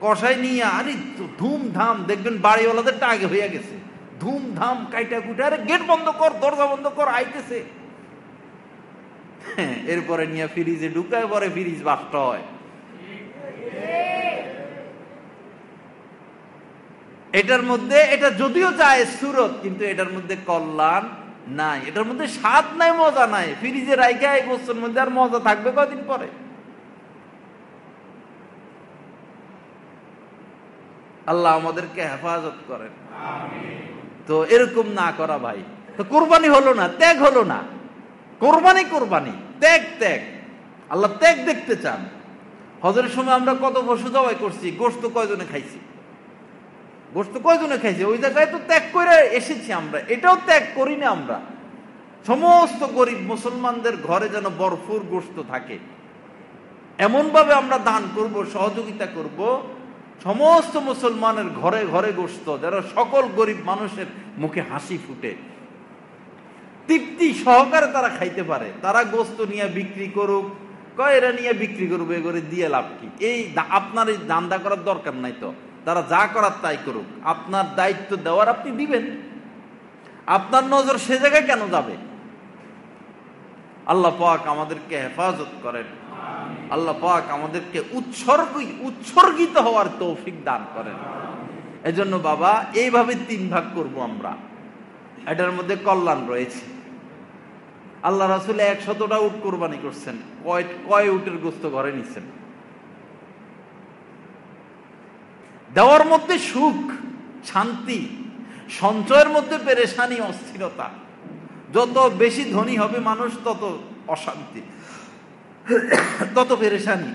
S1: কষাই নিয়ে আরে ধুমধাম দেখবেন বাড়িওয়ালাদেরটা আগে হইয়া গেছে, ধুমধাম কাইটা কুইটা, আরে গেট বন্ধ কর, দরজা বন্ধ কর, আইতেছে। এরপরে নিয়ে ফ্রিজে ঢুকায়, পরে ফ্রিজ বাস্ট হয়। এটার মধ্যে এটা যদিও যায় সুরত, কিন্তু এটার মধ্যে কল্যাণ নাই, এটার মধ্যে স্বাদ নাই, মজা নাই। ফ্রিজে রাইখা এই গোস্তের মধ্যে আর মজা থাকবে কদিন পরে? আল্লাহ আমাদেরকে হেফাজত করেন। তো এরকম না করা ভাই। তো কোরবানি হলো না, ত্যাগ হলো না। কোরবানি কোরবানি, ত্যাগ ত্যাগ। আল্লাহ ত্যাগ দেখতে চান। হজের সময় আমরা কত পশু জবাই করছি, গোশত কয়জনে খাইছি? গোশত কয়জনে খাইছি? ওই জায়গায় তো ত্যাগ করে এসেছি আমরা, এটাও ত্যাগ করি না আমরা। সমস্ত গরিব মুসলমানদের ঘরে যেন ভরপুর গোশত থাকে, এমন ভাবে আমরা দান করব, সহযোগিতা করব, সমস্ত মুসলমানের ঘরে ঘরে গোশত, যারা সকল গরিব মানুষের মুখে হাসি ফুটে, তৃপ্তি সহকারে তারা খাইতে পারে। তারা গোশত নিয়ে বিক্রি করুক, কয় এরা নিয়ে বিক্রি করবে, এগুলো দিয়ে লাভ কি? এই আপনার এই দান্দা করার দরকার নাই তো, তারা যা করার তাই করুক। আপনার দায়িত্ব দেওয়ার আপনি দিবেন, আপনার নজর সে জায়গায় কেন যাবে? আল্লাহ পাক আমাদেরকে হেফাজত করেন। আল্লাহ পাক আমাদেরকে উৎসর্গিত হওয়ার তৌফিক দান করেন। এজন্য বাবা এইভাবে 3 ভাগ করব আমরা, এটার মধ্যে কল্যাণ রয়েছে। আল্লাহ রাসূল 100টা উট কোরবানি করছেন। কয় উটের গোশত ঘরে নিছেন? দেওয়ার মধ্যে সুখ, শান্তি, সঞ্চয়ের মধ্যে পেরেশানি, অস্থিরতা। যত বেশি ধনী হবে মানুষ তত অশান্তি, তত পেরেশানি।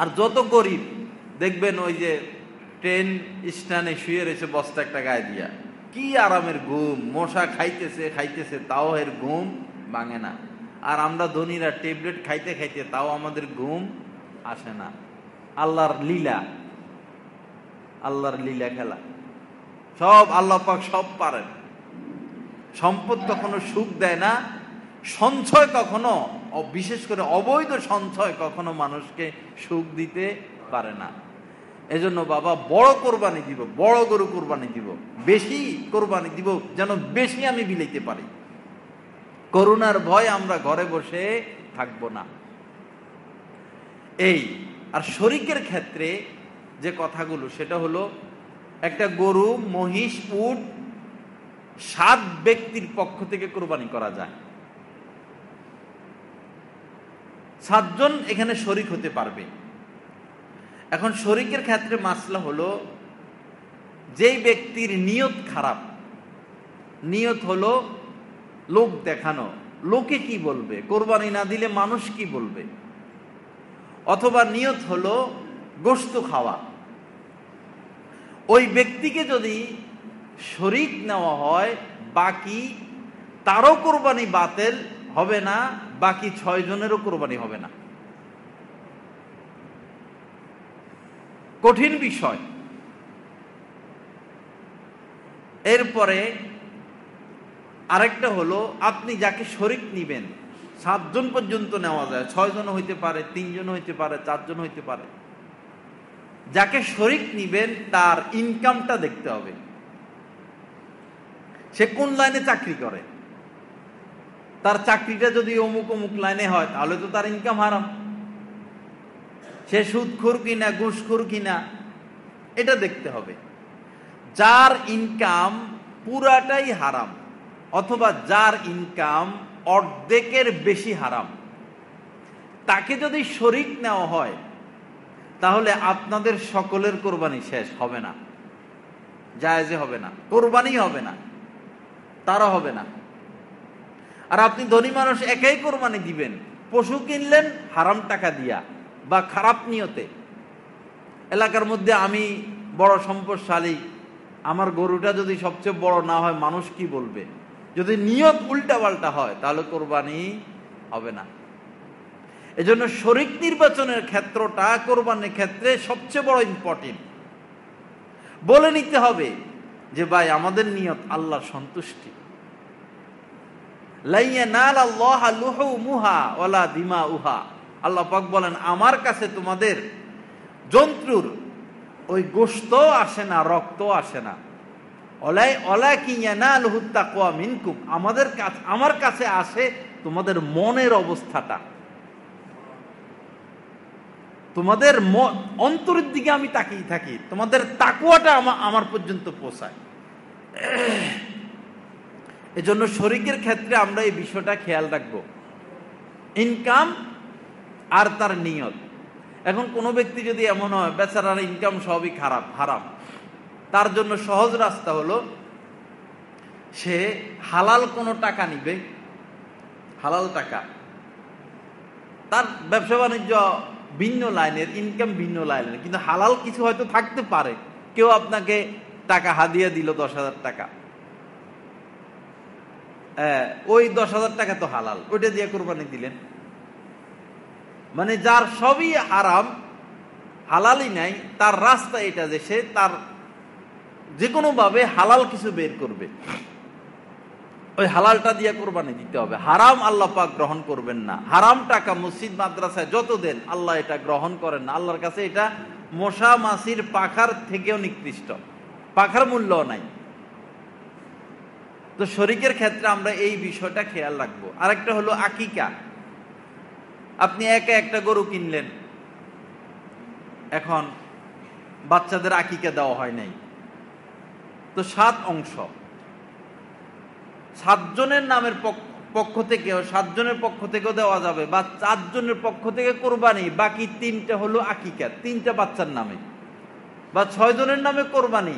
S1: আর যত গরিব দেখবেন ওই যে ট্রেন স্ট্যান্ডে শুয়ে রয়েছে বস্তা একটা গায়ে দিয়া, কি আরামের ঘুম, মশা খাইতেছে খাইতেছে তাও এর ঘুম ভাঙে না। আর আমরা ধনীরা ট্যাবলেট খাইতে খাইতে তাও আমাদের ঘুম আসে না। আল্লাহর লীলা, আল্লাহর লীলা খেলা। সব আল্লাহ পাক সব পারেন। সম্পদ কখনো সুখ দেয় না, সঞ্চয় কখনো, বিশেষ করে অবৈধ সঞ্চয় কখনো মানুষকে সুখ দিতে পারে না। এজন্য বাবা বড় কোরবানি দিব, বড় গরু কোরবানি দিব, বেশি কোরবানি দিব, যেন বেশি আমি বিলাইতে পারি। করোনার ভয় আমরা ঘরে বসে থাকবো না। এই আর শরীকের ক্ষেত্রে যে কথাগুলো, সেটা হলো একটা গরু, মহিষ, উট 7 ব্যক্তির পক্ষ থেকে কোরবানি করা যায়। 7 জন এখানে শরীক হতে পারবে। এখন শরীকের ক্ষেত্রে মাসলা হলো, যেই ব্যক্তির নিয়ত খারাপ, নিয়ত হলো লোক দেখানো, লোকে কি বলবে, কোরবানি না দিলে মানুষ কি বলবে, অথবা নিয়ত হলো গোশত খাওয়া, ওই ব্যক্তিকে যদি শরীক নেওয়া হয়, বাকি তারও কোরবানি বাতিল হবে না, বাকি 6 জনেরও কোরবানি হবে না। কঠিন বিষয়। এরপরে আরেকটা হলো, আপনি যাকে শরীক নিবেন, 7 জন পর্যন্ত নেওয়া যায়, 6 জন হইতে পারে, 3 জন হইতে পারে, 4 জন হইতে পারে। যাকে শরীক নিবেন তার ইনকামটা দেখতে হবে। সে কোন লাইনে চাকরি করে, তার চাকরিটা যদি অমুক অমুক লাইনে হয় তাহলে তো তার ইনকাম হারাম। সে সুদখোর কিনা ঘুষখোর কিনা এটা দেখতে হবে। যার ইনকাম পুরাটাই হারাম অথবা যার ইনকাম অর্ধেকের বেশি হারাম, তাকে যদি শরীক নেওয়া হয় তাহলে আপনাদের সকলের কোরবানি শেষ হবে না, জায়েজে হবে না, কোরবানি হবে না, তারা হবে না। আর আপনি ধনী মানুষ একাই কোরবানি দিবেন, পশু কিনলেন হারাম টাকা দিয়া বা খারাপ নিয়তে। এলাকার মধ্যে আমি বড় সম্পদশালী, আমার গরুটা যদি সবচেয়ে বড় না হয় মানুষ কি বলবে, যদি নিয়ত উল্টাপাল্টা হয় তাহলে কোরবানি হবে না। এজন্য শরীক নির্বাচনের ক্ষেত্রটা কোরবানির ক্ষেত্রে সবচেয়ে বড় ইম্পর্টেন্ট। বলে নিতে হবে যে ভাই আমাদের নিয়ত আল্লাহর সন্তুষ্টি। আল্লাহ পাক বলেন আমার কাছে তোমাদের জন্তুর ওই গোশত আসে না, রক্ত আসে না, আমার কাছে আসে তোমাদের মনের অবস্থাটা, তোমাদের অন্তরের দিকে আমি তাকিয়ে থাকি, তোমাদের তাকওয়াটা আমার পর্যন্ত পৌঁছায়। এজন্য শরীকের ক্ষেত্রে আমরা এই বিষয়টা খেয়াল রাখবো, ইনকাম আর তার নিয়ত। এখন কোনো ব্যক্তি যদি এমন হয় বেচারার ইনকাম সবই খারাপ, হারাম, তার জন্য সহজ রাস্তা হলো সে হালাল কোনো টাকা নিবে, হালাল টাকা, তার ব্যবসা বাণিজ্য ভিন্ন লাইনের, ইনকাম ভিন্ন লাইনের, কিন্তু হালাল কিছু হয়তো থাকতে পারে। কেউ আপনাকে টাকা হাদিয়া দিল 10,000 টাকা, ওই 10,000 টাকা তো হালাল, ওইটা দিয়ে কোরবানি দিলেন। মানে যার সবই হারাম, হালালই নাই, তার রাস্তা এটা যে সে তার যে কোনো ভাবে হালাল কিছু বের করবে, ওই হালালটা দিয়ে কোরবানি দিতে হবে। হারাম আল্লাহ পাক গ্রহণ করবেন না। হারাম টাকা মসজিদ মাদ্রাসায় যত দেন আল্লাহ এটা গ্রহণ করেন না। আল্লাহর কাছে এটা মশা মাছির পাখার থেকেও নিকৃষ্ট, পাখার মূল্য নাই। তো শরীকের ক্ষেত্রে আমরা এই বিষয়টা খেয়াল রাখবো। আরেকটা হলো আকিকা। আপনি একা একটা গরু কিনলেন, এখন বাচ্চাদের আকিকা দেওয়া হয় নাই, তো 7 অংশ, 7 জনের নামের পক্ষ থেকেও 7 জনের পক্ষ থেকেও দেওয়া যাবে, বা 4 জনের পক্ষ থেকে কোরবানি, বাকি 3টা হলো আকিকা, 3টা বাচ্চার নামে, বা 6 জনের নামে কোরবানি,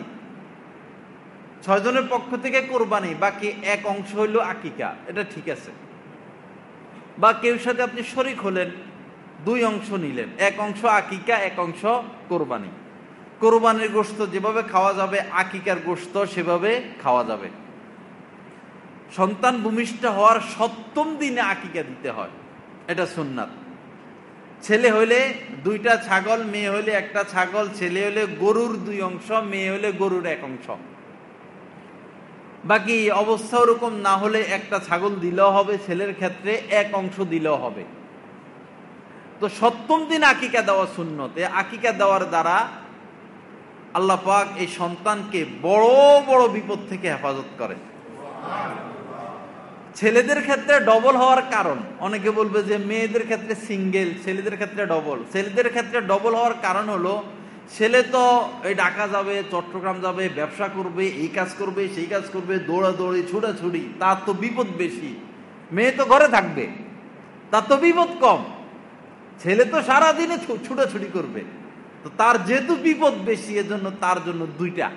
S1: 6 জনের পক্ষ থেকে কোরবানি, বাকি 1 অংশ হইল আকিকা, এটা ঠিক আছে। বা কেউ সাথে আপনি শরীক হলেন, 2 অংশ নিলেন, 1 অংশ আকিকা, 1 অংশ কোরবানি। কোরবানির গোশত যেভাবে খাওয়া যাবে আকিকার গোশত সেভাবে খাওয়া যাবে। সন্তান ভূমিষ্ঠ হওয়ার 7ম দিনে আকিকা দিতে হয়, এটা সুন্নাত। ছেলে হইলে 2টা ছাগল, মেয়ে হইলে 1টা ছাগল, ছেলে হইলে গরুর 2 অংশ, মেয়ে হইলে গরুর 1 অংশ। বাকি অবস্থা ওরকম না হলে 1টা ছাগল দিলেও হবে, ছেলের ক্ষেত্রে 1 অংশ দিলেও হবে। তো 7ম দিন আকিকা দেওয়া সুন্নত। আকিকা দেওয়ার দ্বারা আল্লাহ পাক এই সন্তানকে বড় বড় বিপদ থেকে হেফাজত করে। ছেলেদের ক্ষেত্রে ডবল হওয়ার কারণ, অনেকে বলবে যে মেয়েদের ক্ষেত্রে সিঙ্গেল, ছেলেদের ক্ষেত্রে ডবল। ছেলেদের ক্ষেত্রে ডবল হওয়ার কারণ হলো ছেলে তো এই ঢাকা যাবে, চট্টগ্রাম যাবে, ব্যবসা করবে, এই কাজ করবে, সেই কাজ করবে, দৌড়াদৌড়ি, ছুটাছুটি, তার তো বিপদ বেশি। মেয়ে তো ঘরে থাকবে, তার তো বিপদ কম। ছেলে তো সারাদিনে ছুটাছুটি করবে, তো তার যেহেতু বিপদ বেশি এজন্য তার জন্য 2টা।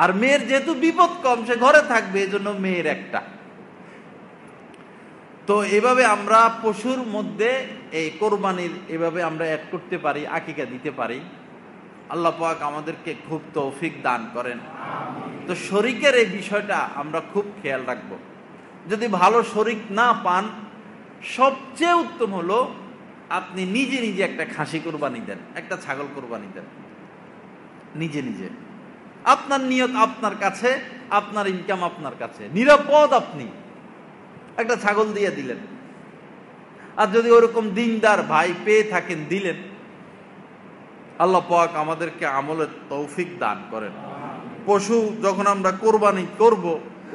S1: আর মেয়ের যেহেতু বিপদ কম, সে ঘরে থাকবে, এজন্য মেয়ের 1টা। তো এভাবে আমরা পশুর মধ্যে এই কোরবানির এভাবে আমরা অ্যাড করতে পারি, আকিকা দিতে পারি। আল্লাহ পাক আমাদেরকে খুব তৌফিক দান করেন। তো শরীকের এই বিষয়টা আমরা খুব খেয়াল রাখব। যদি ভালো শরীক না পান, সবচেয়ে উত্তম হলো আপনি নিজে নিজে একটা খাসি কোরবানি দেন, একটা ছাগল কোরবানি দেন নিজে নিজে। আপনার নিয়ত আপনার কাছে, আপনার ইনকাম আপনার কাছে, নিরাপদ। আপনি একটা ছাগল দিয়ে দিলেন, আর যদি ওরকম দিনদার ভাই পেয়ে থাকেন দিলেন। আল্লাহ পাক আমাদেরকে আমলের তৌফিক দান করেন। পশু যখন আমরা কোরবানি করব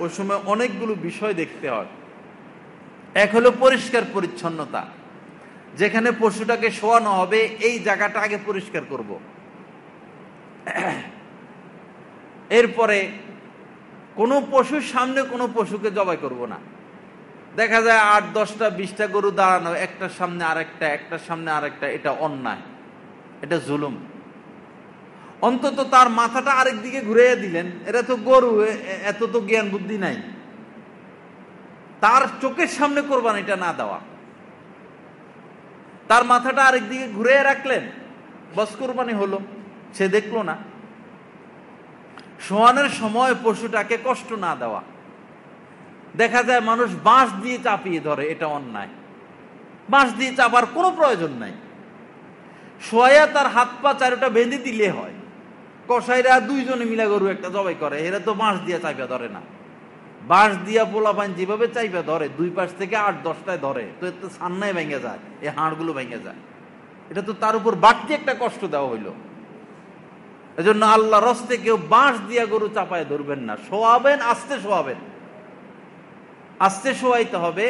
S1: ওই সময় অনেকগুলো বিষয় দেখতে হয়। এক হলো পরিষ্কার পরিচ্ছন্নতা, যেখানে পশুটাকে শোয়ানো হবে এই জায়গাটা আগে পরিষ্কার করব। এরপরে কোনো পশুর সামনে কোনো পশুকে জবাই করব না। দেখা যায় 8, 10টা 20টা গরু দাঁড়ানো, একটার সামনে আরেকটা, একটার সামনে আরেকটা, এটা অন্যায়, এটা জুলুম। অন্তত তার মাথাটা আরেক দিকে ঘুরিয়ে দিলেন, এটা তো গরু, এত তো জ্ঞান বুদ্ধি নাই, তার চোখের সামনে কোরবানিটা না দেওয়া। তার মাথাটা আরেক দিকে ঘুরিয়ে রাখলেন, বস কোরবানি হলো, সে দেখলো না। শোয়ানোর সময় পশুটাকে কষ্ট না দেওয়া। দেখা যায় মানুষ বাঁশ দিয়ে চাপিয়ে ধরে, এটা অন্যায়। বাঁশ দিয়ে চাপার কোনো প্রয়োজন নাই, শোয়া তার হাত পা চারোটা বেঁধে দিলে হয়। কসাইরা 2 জনে মিলা গরু একটা জবাই করে, এরা তো বাঁশ দিয়ে চাইপা ধরে না। বাঁশ দিয়া পোলাপান যেভাবে চাইপা ধরে, 2 পাশ থেকে 8-10টায় ধরে, তো এর তো সান্নায় ভেঙে যায়, এই হাড়গুলো ভেঙে যায়। এটা তো তার উপর বাড়তি একটা কষ্ট দেওয়া হইল। এজন্য আল্লাহ রস্তে কেউ বাঁশ দিয়া গরু চাপায় ধরবেন না, শোয়াবেন, আস্তে শোয়াবেন, আস্তে শোয়াইতে হবে।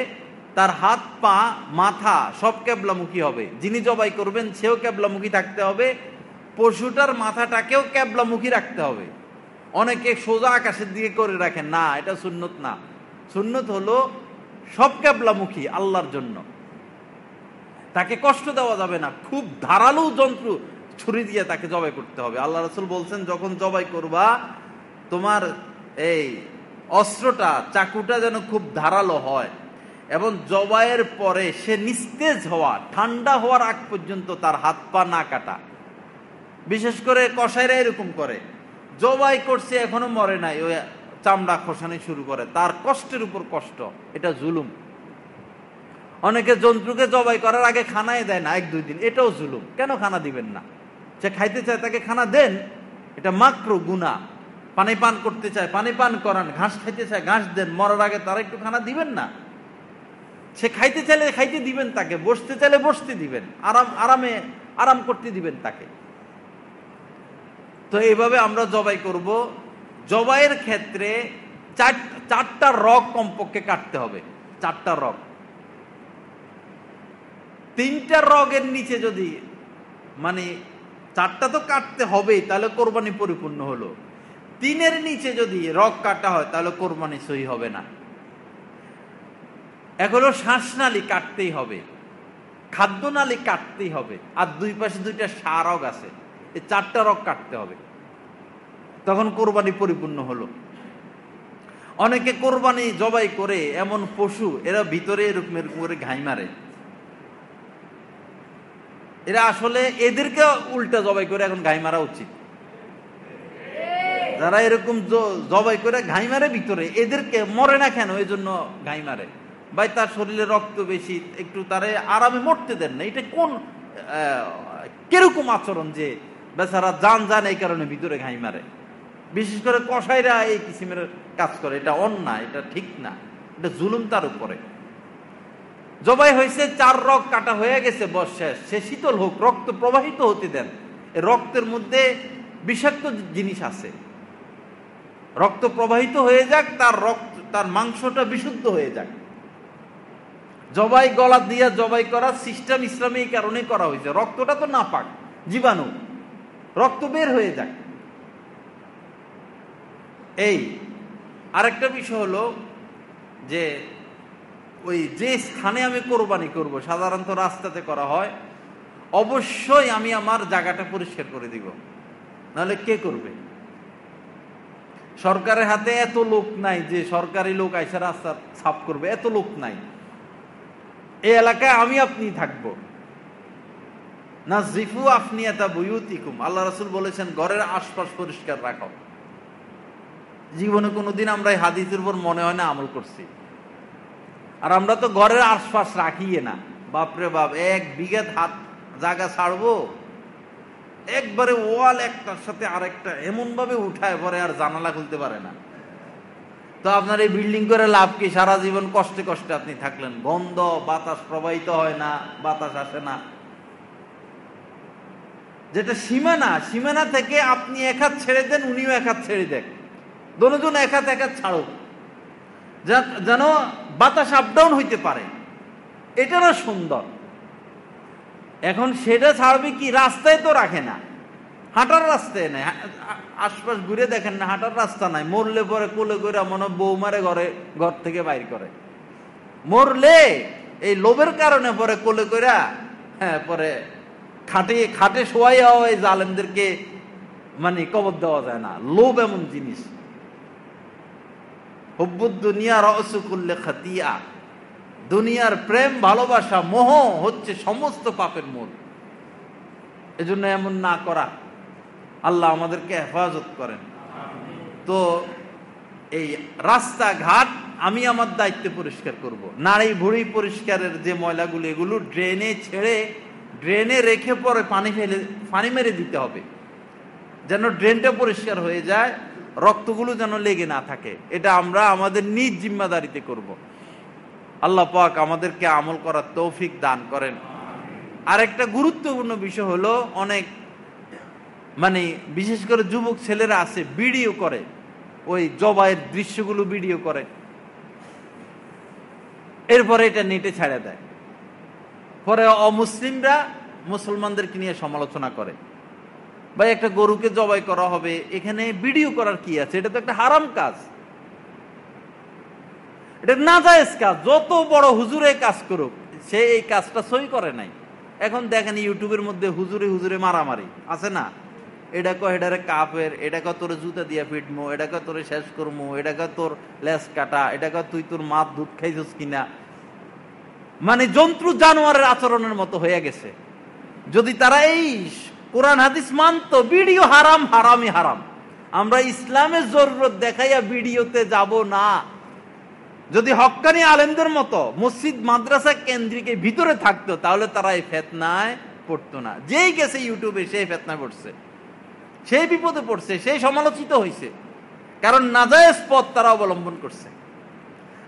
S1: তার হাত পা মাথা সব কেবলামুখী হবে, যিনি জবাই করবেন সেও কেবলামুখী থাকতে হবে, পশুটার মাথাটাকেও কেবলামুখী রাখতে হবে। অনেকে সোজা আকাশের দিকে করে রাখেন, না, এটা সুন্নত না। সুন্নত হলো সব কেবলামুখী আল্লাহর জন্য, তাকে কষ্ট দেওয়া যাবে না। খুব ধারালো যন্ত্র ছুরি দিয়ে তাকে জবাই করতে হবে। আল্লাহ রাসূল বলছেন, যখন জবাই করবা তোমার এই অস্ত্রটা, চাকুটা যেন খুব ধারালো হয়, এবং জবাইয়ের পরে সে নিস্তেজ হওয়া, ঠান্ডা হওয়ার আগ পর্যন্ত তার হাত পা না কাটা। বিশেষ করে কসাইরা এরকম করে, জবাই করছে এখনো মরে নাই, ওই চামড়া খসানি শুরু করে, তার কষ্টের উপর কষ্ট, এটা জুলুম। অনেকে জন্তুকে জবাই করার আগে খানাই দেয় না 1-2 দিন, এটাও জুলুম। কেন খানা দিবেন না? সে খাইতে চায়, তাকে খানা দেন, এটা মাকরু গুনাহ। পানি পান করতে চায়, পানি পান করান, ঘাস খাইতে চায়, ঘাস দেন, মরার আগে তারা একটু খানা দিবেন না? সে খাইতে চাইলে খাইতে দিবেন তাকে, বসতে চাইলে বসতে দিবেন, আরাম করতে দিবেন তাকে। তো এইভাবে আমরা জবাই করব। জবাইয়ের ক্ষেত্রে 4টা রগ কমপক্ষে কাটতে হবে, 4টা রগ। 3টা রগের নিচে যদি, মানে 4টা তো কাটতে হবেই, তাহলে কোরবানি পরিপূর্ণ হলো। 3-এর নিচে যদি রগ কাটা হয় তাহলে কোরবানি সহি হবে না। এগুলো শ্বাসনালী কাটতেই হবে, খাদ্যনালী কাটতেই হবে, আর 2 পাশে 2টা রগ আছে, এই 4টা রগ কাটতে হবে, তখন কোরবানি পরিপূর্ণ হলো। অনেকে কোরবানি জবাই করে এমন পশু, এরা ভিতরে এরকম করে ঘাই মারে, এরা আসলে এদেরকে উল্টা জবাই করে এখন ঘাই মারা উচিত। যারা এরকম জবাই করে ঘাই মারে ভিতরে, এদেরকে মরে না কেন, এই জন্য ঘাই মারে। ভাই, তার শরীরে রক্ত বেশি, একটু তারে আরামে মরতে দেন না। এটা কোন কিরকম আচরণ যে বেচারা জান এই কারণে ভিতরে ঘাই মারে? বিশেষ করে কসাইরা এই কিসিমের কাজ করে, এটা অন্যায়, এটা ঠিক না, এটা জুলুম তার উপরে। জবাই হয়েছে, 4 রগ কাটা হয়ে গেছে, বস শেষ, সে শীতল হোক, রক্ত প্রবাহিত হতে দেন। এই রক্তের মধ্যে বিষাক্ত জিনিস আছে, রক্ত প্রবাহিত হয়ে যাক, তার মাংসটা বিশুদ্ধ হয়ে যাক। জবাই গলা দিয়া জবাই করার সিস্টেম ইসলামে এই কারণে করা হয়েছে, রক্তটা তো নাপাক, জীবাণু, রক্ত বের হয়ে যাক। এই আরেকটা বিষয় হলো যে ওই যে স্থানে আমি কোরবানি করব, সাধারণত রাস্তাতে করা হয়, অবশ্যই আমি আমার জায়গাটা পরিষ্কার করে দিব, নাহলে কে করবে? সরকারের হাতে এত লোক নাই যে সরকারি লোক আইসা রাস্তা সাফ করবে, এত লোক নাই। এই এলাকায় আমি আপনি থাকবো। নাযিফু আফনিয়াতা বুয়ুতিকুম, আল্লাহ রাসূল বলেছেন ঘরের আশপাশ পরিষ্কার রাখো। জীবনে কোনোদিন আমরা এই হাদিসের উপর মনে হয় না আমল করছি। আর আমরা তো ঘরের আশপাশ রাখিয়ে না, বাপরে বাপ, 1 বিঘা হাত জায়গা ছাড়বো, একবারে ওয়াল একটার সাথে আরেকটা এমন ভাবে উঠায় পরে আর জানালা খুলতে পারে না। তো আপনার এই বিল্ডিং করে লাভ কি? সারা জীবন কষ্টে কষ্টে আপনি থাকলেন, গন্ধ, বাতাস প্রবাহিত হয় না, বাতাস আসে না। যেটা সীমানা, সীমানা থেকে আপনি এক হাত ছেড়ে দেন, উনিও এক হাত ছেড়ে দেন, দোনোজন এক হাত ছাড়ুক, যেন বাতাস আপ ডাউন হইতে পারে, এটারও সুন্দর। এখন সেটা ছাড়বে কি, রাস্তায় তো রাখে না, হাঁটার রাস্তায় নেই, আশপাশ ঘুরে দেখেন না, হাঁটার রাস্তা নাই, মরলে পরে কোলে করে মনে বৌমারে ঘর থেকে বাইর করে, মরলে এই লোভের কারণে পরে কোলে করে, হ্যাঁ, পরে খাটে শোয়াইয়া ওই জালেমদেরকে মানে কবর দেওয়া যায় না। লোভ এমন জিনিস, হুব্বুদ দুনিয়া রাসু কুল্লি খাতিয়া, দুনিয়ার প্রেম ভালোবাসা মোহ হচ্ছে সমস্ত পাপের মূল। এজন্য এমন না করা। আল্লাহ আমাদেরকে হেফাজত করেন। তো এই রাস্তাঘাট আমি আমার দায়িত্বে পরিষ্কার করব। নাড়ি ভুড়ি পরিষ্কারের যে ময়লাগুলো, এগুলো ড্রেনে ছেড়ে, ড্রেনে রেখে পরে পানি মেরে দিতে হবে, যেন ড্রেনটা পরিষ্কার হয়ে যায়, রক্তগুলো যেন লেগে না থাকে। এটা আমরা আমাদের নিজ জিম্মাদারিতে করব। আল্লাহ পাক আমাদেরকে আমল করার তৌফিক দান করেন। আর একটা গুরুত্বপূর্ণ বিষয় হলো, অনেক মানে বিশেষ করে যুবক ছেলেরা আছে, ভিডিও করে, ওই জবাইয়ের দৃশ্যগুলো ভিডিও করে, এরপরে এটা নেটে ছেড়ে দেয়, পরে অমুসলিমরা মুসলমানদেরকে নিয়ে সমালোচনা করে, ভাই একটা গরুকে জবাই করা হবে, এখানে ভিডিও করার কি আছে? এটা তো একটা হারাম কাজ, এটা নাজায়েজ কাজ। যত বড় হুজুরে কাজ করুক, সে এই কাজটা সই করে নাই। এখন দেখেন ইউটিউবের মধ্যে হুজুরে মারামারি আছে না, এটা কয় এটারে কাফের, এটা কয় তোর জুতা দিয়া পিটমো, এটা কয় তোরে শেষ করমু, এটা কয় তোর লেজ কাটা, এটা কয় তুই তোর মাছ দুধ খাইছিস কিনা। মানে জন্তু জানোয়ারের আচরণের মতো হয়ে গেছে। যদি তারা এই কোরআন হাদিস মানতো, ভিডিও হারাম, হারামই হারাম। আমরা ইসলামের জরুরত দেখাইয়া ভিডিওতে যাব না। যদি হক্কানি আলেমদের মতো মসজিদ মাদ্রাসা কেন্দ্রিক ভিতরে থাকতো, তাহলে তারা এই ফেতনায় পড়তো না। যেই গেছে ইউটিউবে, সেই ফেতনায় পড়ছে, সেই বিপদে পড়ছে, সেই সমালোচিত হয়েছে, কারণ নাজায়েজ পথ তারা অবলম্বন করছে।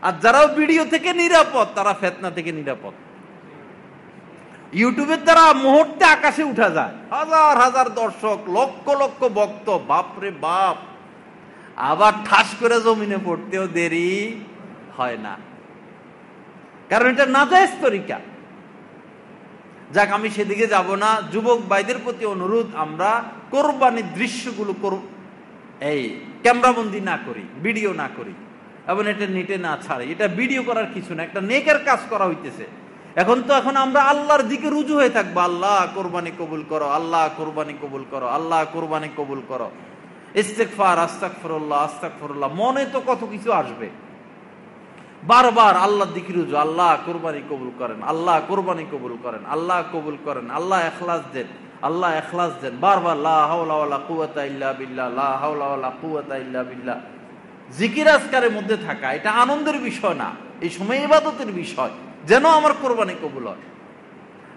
S1: আর যারাও ভিডিও থেকে নিরাপদ, তারা ফেতনা থেকে নিরাপদ। ইউটিউবের দ্বারা মুহূর্তে আকাশে উঠা যায়, হাজার হাজার দর্শক, লক্ষ লক্ষ ভক্ত, বাপরে বাপ, আবার ঠাস করে জমিনে পড়তেও দেরি হয় না, কারণ এটা নাজায়েজ তরিকা। যাক, আমি সেদিকে যাব না। যুবক ভাইদের প্রতি অনুরোধ, আমরা কোরবানির দৃশ্যগুলো এই ক্যামেরাবন্দি না করি, ভিডিও না করি, এবং এটা নেটে না ছাড়ে। এটা ভিডিও করার কিছু না, একটা নেকের কাজ করা হইতেছে। এখন আমরা আল্লাহর দিকে রুজু হয়ে থাকবো, আল্লাহ কোরবানি কবুল করো, আল্লাহ কোরবানি কবুল করো, আল্লাহ কোরবানি কবুল করো, ইস্তেগফার, আস্তাগফিরুল্লাহ, আস্তাগফিরুল্লাহ, মনে তো কত কিছু আসবে। বারবার আল্লাহর দিকে রুজু, আল্লাহ কোরবানি কবুল করেন, আল্লাহ কোরবানি কবুল করেন, আল্লাহ কবুল করেন, আল্লাহ ইখলাস দেন, আল্লাহ ইখলাস দেন, বারবার লা হাওলা ওয়ালা কুওয়াতা ইল্লা বিল্লাহ, লা হাওলা ওয়ালা কুওয়াতা ইল্লা বিল্লাহ। জিকির আজকারের মধ্যে থাকা, এটা আনন্দের বিষয় না, এই সময় ইবাদতের বিষয়, যেন আমার কোরবানি কবুল হয়।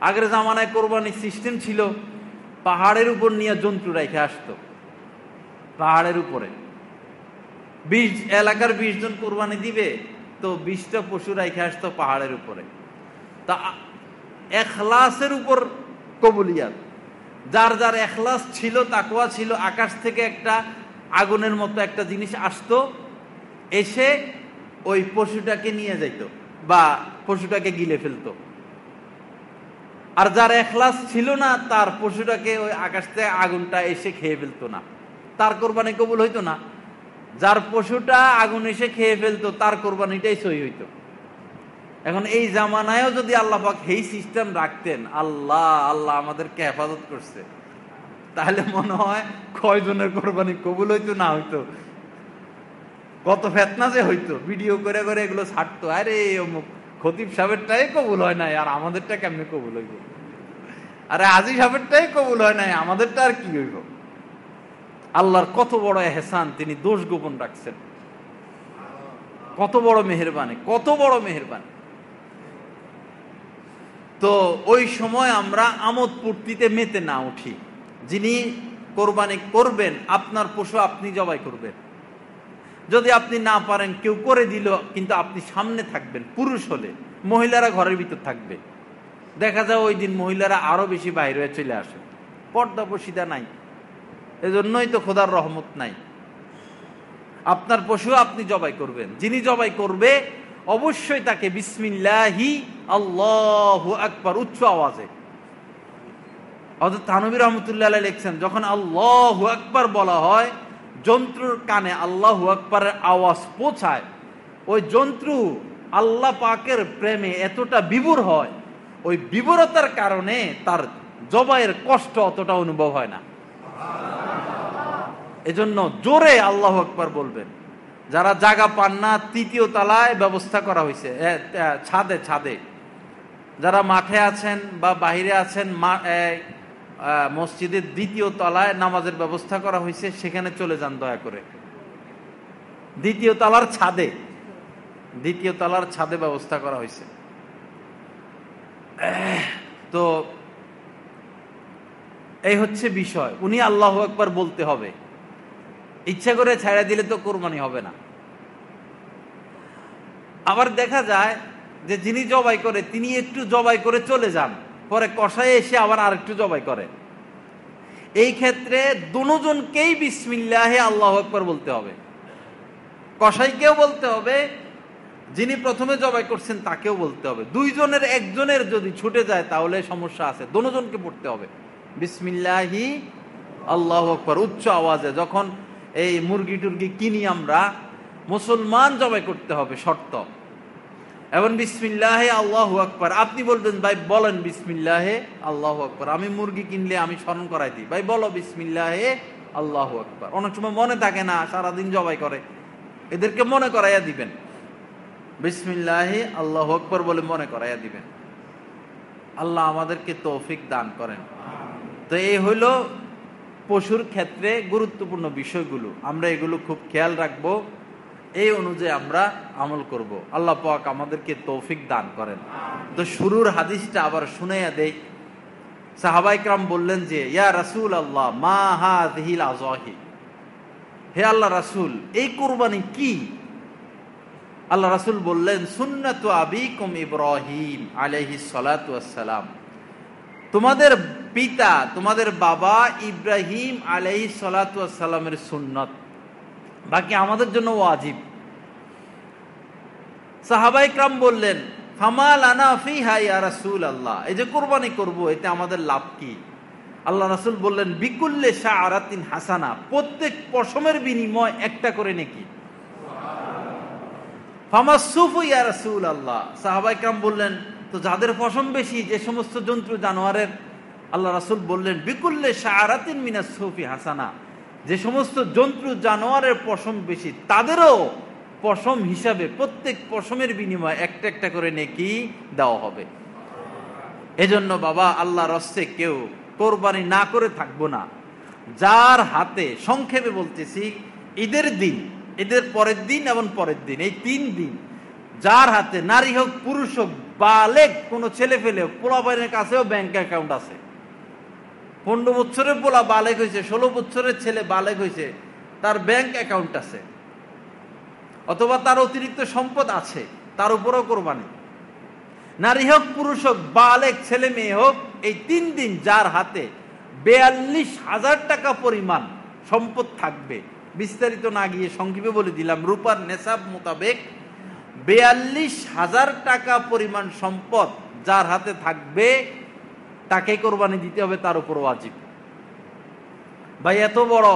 S1: আগের জামানায় কোরবানির সিস্টেম ছিল, পাহাড়ের উপর নিয়ে জন্তু রেখে আসতো, পাহাড়ের উপরে 20 এলাকার 20 জন কোরবানি দিবে, তো 20টা পশু রেখে আসতো পাহাড়ের উপরে। তা এখলাসের উপর কবুলিয়াত, যার যার এখলাস ছিল, তাকওয়া ছিল, আকাশ থেকে একটা আগুনের মতো একটা জিনিস আসতো, এসে ওই পশুটাকে নিয়ে যাইত বা পশুটাকে গিলে ফেলতো। আর যার এখলাস ছিল না, তার পশুটাকে ওই আকাশ থেকে আগুনটা এসে খেয়ে ফেলতো না, তার কোরবানি কবুল হইতো না। যার পশুটা আগুন এসে খেয়ে ফেলতো, তার কোরবানিটাই সহি হইতো। এখন এই জামানায়ও যদি আল্লাহ পাক এই সিস্টেম রাখতেন, আল্লাহ আমাদেরকে হেফাজত করছে, তাহলে মনে হয় কয়জনের কোরবানি কবুল হইতো না হইতো, কত ফেতনা যে হইতো। ভিডিও করে করে এগুলো ছাড়তো, আরে অমুক খতিব সাহেবেরটাই কবুল হয় নাই, আর আমাদেরটা কেমনে কবুল হইব, আরে আজি সাহেবেরটাই কবুল হয় নাই, আমাদেরটা আর কি হইব। আল্লাহর কত বড় এহসান, তিনি দোষ গোপন রাখছেন, কত বড় মেহেরবানি, কত বড় মেহেরবানি। তো ওই সময় আমরা আমোদ ফুর্তিতে মেতে না উঠি। যিনি কোরবানি করবেন, আপনার পশু আপনি জবাই করবেন। যদি আপনি না পারেন, কেউ করে দিল, কিন্তু আপনি সামনে থাকবেন। পুরুষ হলে, মহিলারা ঘরের ভিতর থাকবে। দেখা যায় ওই দিন মহিলারা আরো বেশি বাইরে হয়ে চলে আসে, পর্দা পশিদা নাই, এজন্যই তো খোদার রহমত নাই। আপনার পশু আপনি জবাই করবেন, যিনি জবাই করবে অবশ্যই তাকে বিসমিল্লাহি আল্লাহু আকবার উচ্চ আওয়াজে। হযরত থানভী রাহমাতুল্লাহ আলাইহি লিখছেন, যখন আল্লাহু আকবার বলা হয়, জন্তুর কানে আল্লাহু আকবারের আওয়াজ পৌঁছায়, ওই জন্তু আল্লাহ পাকের প্রেমে এতটা বিভোর হয়, ওই বিভোরতার কারণে তার জবাইয়ের কষ্ট অতটা অনুভব হয় না। এজন্য জোরে আল্লাহু আকবার বলবেন। যারা জায়গা পান না, ৩য় তলায় ব্যবস্থা করা হয়েছে, ছাদে যারা মাঠে আছেন বা বাইরে আছেন, মসজিদের ২য় তলায় নামাজের ব্যবস্থা করা হয়েছে, সেখানে চলে যান দয়া করে। ২য় তলার ছাদে ব্যবস্থা করা হয়েছে। তো এই হচ্ছে বিষয়, উনি আল্লাহু আকবার বলতে হবে। ইচ্ছা করে ছাড়া দিলে তো কোরবানি হবে না। আবার দেখা যায় যে যিনি জবাই করে তিনি একটু জবাই করে চলে যান, পরে কষায় এসে আবার আরেকটু জবাই করে। এই ক্ষেত্রে দুজনকেই বিসমিল্লাহে আল্লাহু আকবার বলতে হবে। কষাইকেও বলতে হবে, যিনি প্রথমে জবাই করছেন তাকেও বলতে হবে। দুইজনের একজনের যদি ছুটে যায় তাহলে সমস্যা আছে, দুজনকে পড়তে হবে বিসমিল্লাহি আল্লাহু আকবার উচ্চ আওয়াজে। যখন এই মুরগি টুরগি কিনি আমরা, মুসলমান জবাই করতে হবে শর্ত। এবং বিসমিল্লাহে আল্লাহু আকবার আপনি বলবেন, ভাই বলেন বিসমিল্লাহে আল্লাহু আকবার। আমি মুরগি কিনলে আমি স্মরণ করাই দিই, ভাই বলো বিসমিল্লাহে আল্লাহু আকবার। অনেক সময় মনে থাকে না, সারাদিন জবাই করে, এদেরকে মনে করাইয়া দিবেন, বিসমিল্লাহে আল্লাহু আকবার বলে মনে করাইয়া দিবেন। আল্লাহ আমাদেরকে তৌফিক দান করেন। তো এই হইল পশুর ক্ষেত্রে গুরুত্বপূর্ণ বিষয়গুলো, আমরা এগুলো খুব খেয়াল রাখবো, এই অনুযায়ী আমরা আমল করব। আল্লাহ পাক আমাদেরকে তৌফিক দান করেন। তো শুরুর হাদিসটা আবার শুনাইয়া দেই। সাহাবায়ে কেরাম বললেন যে, ইয়া রাসূলুল্লাহ মা হাযিহিল আযাহি, হে আল্লাহ রাসূল এই কুরবানি কি? আল্লাহ রাসূল বললেন, সুন্নাতু আবিকুম ইব্রাহিম আলাইহিস সালাতু ওয়াস সালাম, তোমাদের পিতা তোমাদের বাবা ইব্রাহিম আলাইহিস সালাতু ওয়াস সালামের সুন্নাত, বাকি আমাদের জন্য ওয়াজিব। সাহাবায়ে কেরাম বললেন, ফামা লানা ফিহা ইয়া রাসূলুল্লাহ, এই যে কুরবানি করব এতে আমাদের লাভ কি? আল্লাহ রাসূল বললেন, বিকুল্লি শাআরাতিন হাসানা, প্রত্যেক পশমের বিনিময় একটা করে নেকি। ফামা সুফু ইয়া রাসূলুল্লাহ, সাহাবায়ে কেরাম বললেন, তো যাদের পশম বেশি, যে সমস্ত জন্তু জানোয়ারের, আল্লাহ রাসূল বললেন, বিকুল্লি শাআরাতিন মিনাস সুফি হাসানা, যে সমস্ত জন্তু জানোয়ারের পশম বেশি তাদেরও পশম হিসাবে প্রত্যেক পশমের বিনিময়ে একটা একটা করে নেকি দেওয়া হবে। এজন্য বাবা আল্লাহর রাস্তায় কেউ কোরবানি না করে থাকবো না। যার হাতে, সংক্ষেপে বলতেছি, ঈদের দিন, ঈদের পরের দিন এবং পরের দিন, এই 3 দিন যার হাতে, নারী হোক পুরুষ হোক, বালেগ কোনো ছেলে ফেলে হোক, পোলাপাইনের কাছেও ব্যাংক অ্যাকাউন্ট আছে, 15 বছরের পোলা বালেগ হয়েছে, 16 বছরের ছেলে বালেগ হয়েছে, তার ব্যাংক অ্যাকাউন্ট আছে, অথবা তার অতিরিক্ত সম্পদ আছে, তার উপরও কোরবানি। নারী হোক পুরুষ হোক, বালেগ ছেলে মেয়ে হোক, এই 3 দিন যার হাতে 42,000 টাকা পরিমাণ সম্পদ থাকবে, বিস্তারিত না গিয়ে সংক্ষেপে বলে দিলাম, রূপার নেশাব মোতাবেক 42,000 টাকা পরিমাণ সম্পদ যার হাতে থাকবে তাকে কোরবানি দিতে হবে, তার উপর ওয়াজিব। ভাই এত বড়